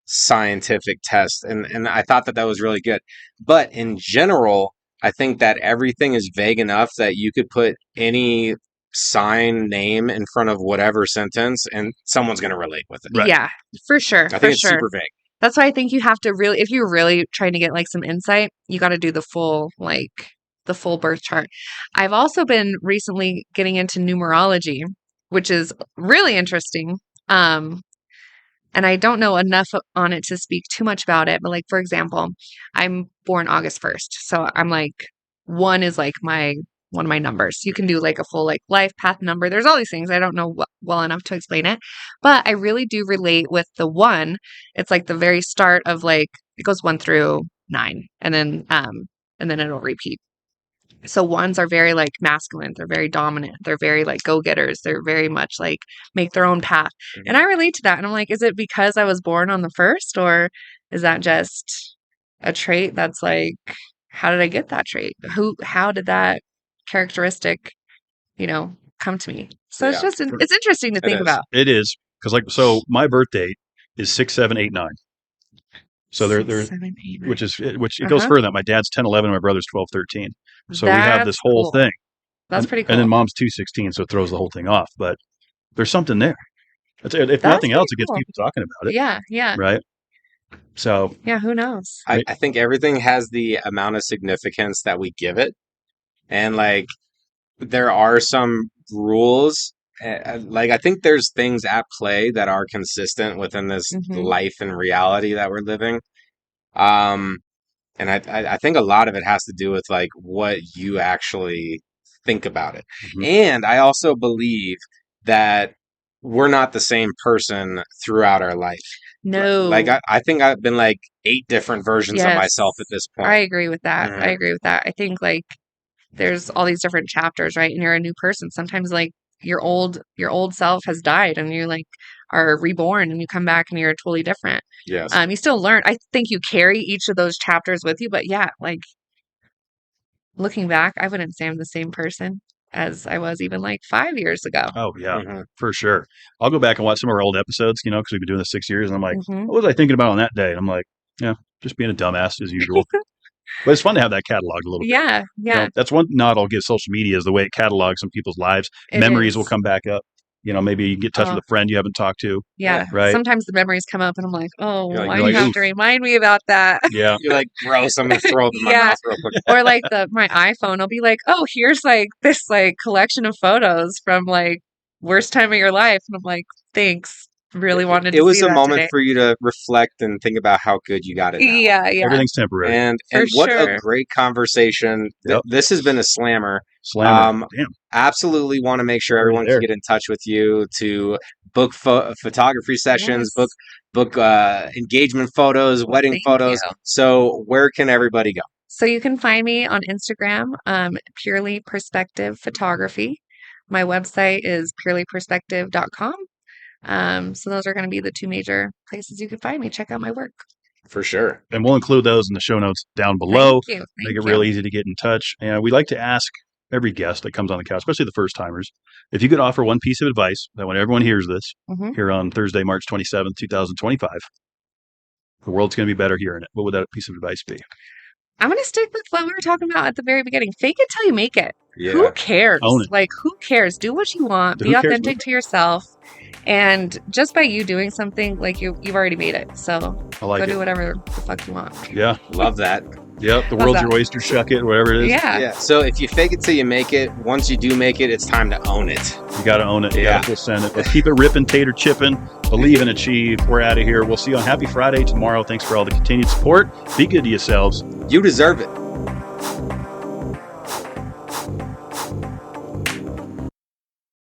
scientific test. And I thought that was really good. But in general, I think that everything is vague enough that you could put any sign name in front of whatever sentence and someone's going to relate with it. Right. Yeah, for sure. I think for it's sure. super vague. That's why I think you have to really, if you're really trying to get like some insight, you got to do the full birth chart. I've also been recently getting into numerology, which is really interesting. And I don't know enough on it to speak too much about it. But like, for example, I'm born August 1st. So I'm like, one is like one of my numbers. You can do like a full like life path number. There's all these things. I don't know well enough to explain it, but I really do relate with the one. It's like the very start of like, it goes 1 through 9 and then it'll repeat. So ones are very like masculine. They're very dominant. They're very like go-getters. They're very much like make their own path. And I relate to that. And I'm like, is it because I was born on the first, or is that just a trait that's like, how did I get that trait? How did that characteristic, come to me? So it's just, it's interesting to think about. It is. Because so my birth date is 6, 7, 8, 9. So they're 7, 8, 9. which it goes further than that. My dad's 10, 11, and my brother's 12, 13. So we have this whole thing. That's pretty cool. And then mom's 2, 16, so it throws the whole thing off. But there's something there. If nothing else, it gets people talking about it. Yeah, yeah. Right? So. Yeah, who knows? I think everything has the amount of significance that we give it. And, like, there are some rules. I think there's things at play that are consistent within this life and reality that we're living. And I think a lot of it has to do with like what you actually think about it. And I also believe that we're not the same person throughout our life. No. Like I think I've been like 8 different versions of myself at this point. I agree with that. I agree with that. I think like there's all these different chapters, right? And you're a new person. Sometimes like your old self has died and you like are reborn and you come back and you're totally different. Yes. You still learn. I think you carry each of those chapters with you, but yeah, like looking back, I wouldn't say I'm the same person as I was even like 5 years ago. Oh yeah, for sure. I'll go back and watch some of our old episodes, because we've been doing this 6 years, and I'm like, what was I thinking about on that day? And I'm like, yeah, just being a dumbass as usual. But it's fun to have that cataloged a little bit. Yeah, yeah. That's one nod I'll give social media is the way it catalogs some people's lives. Memories will come back up. Maybe you get in touch with a friend you haven't talked to. Yeah. Right. Sometimes the memories come up and I'm like, oh, why do like, you have to remind me about that? Yeah. You're like, gross, I'm going to throw it in my mouth real quick. Or like my iPhone will be like, oh, here's like this like collection of photos from like worst time of your life. And I'm like, thanks. Really wanted to see that. It was a moment today. for you to reflect and think about how good you got it now. Yeah. Everything's temporary. And what a great conversation. Yep. This has been a slammer. Damn. Absolutely want to make sure everyone can get in touch with you to book photography sessions, book engagement photos, wedding photos. You. So where can everybody go? So you can find me on Instagram, Purely Perspective Photography. My website is purelyperspective.com. So those are going to be the 2 major places you can find me. Check out my work. For sure. And we'll include those in the show notes down below. Thank you. Make it real easy to get in touch. And we like to ask every guest that comes on the couch, especially the first timers, if you could offer one piece of advice that when everyone hears this here on Thursday, March 27th, 2025, the world's going to be better hearing it. What would that piece of advice be? I'm going to stick with what we were talking about at the very beginning. Fake it till you make it. Yeah. Who cares? Own it. Like, who cares? Do what you want. Be authentic to yourself. And just by you doing something, like you've already made it. So go do whatever the fuck you want. Yeah. Love that. Yep. The world's your oyster, shuck it, whatever it is. Yeah. So if you fake it till you make it, once you do make it, it's time to own it. You got to own it. You got to send it. Let's keep it ripping, tater chipping, believe and achieve. We're out of here. We'll see you on Happy Friday tomorrow. Thanks for all the continued support. Be good to yourselves. You deserve it.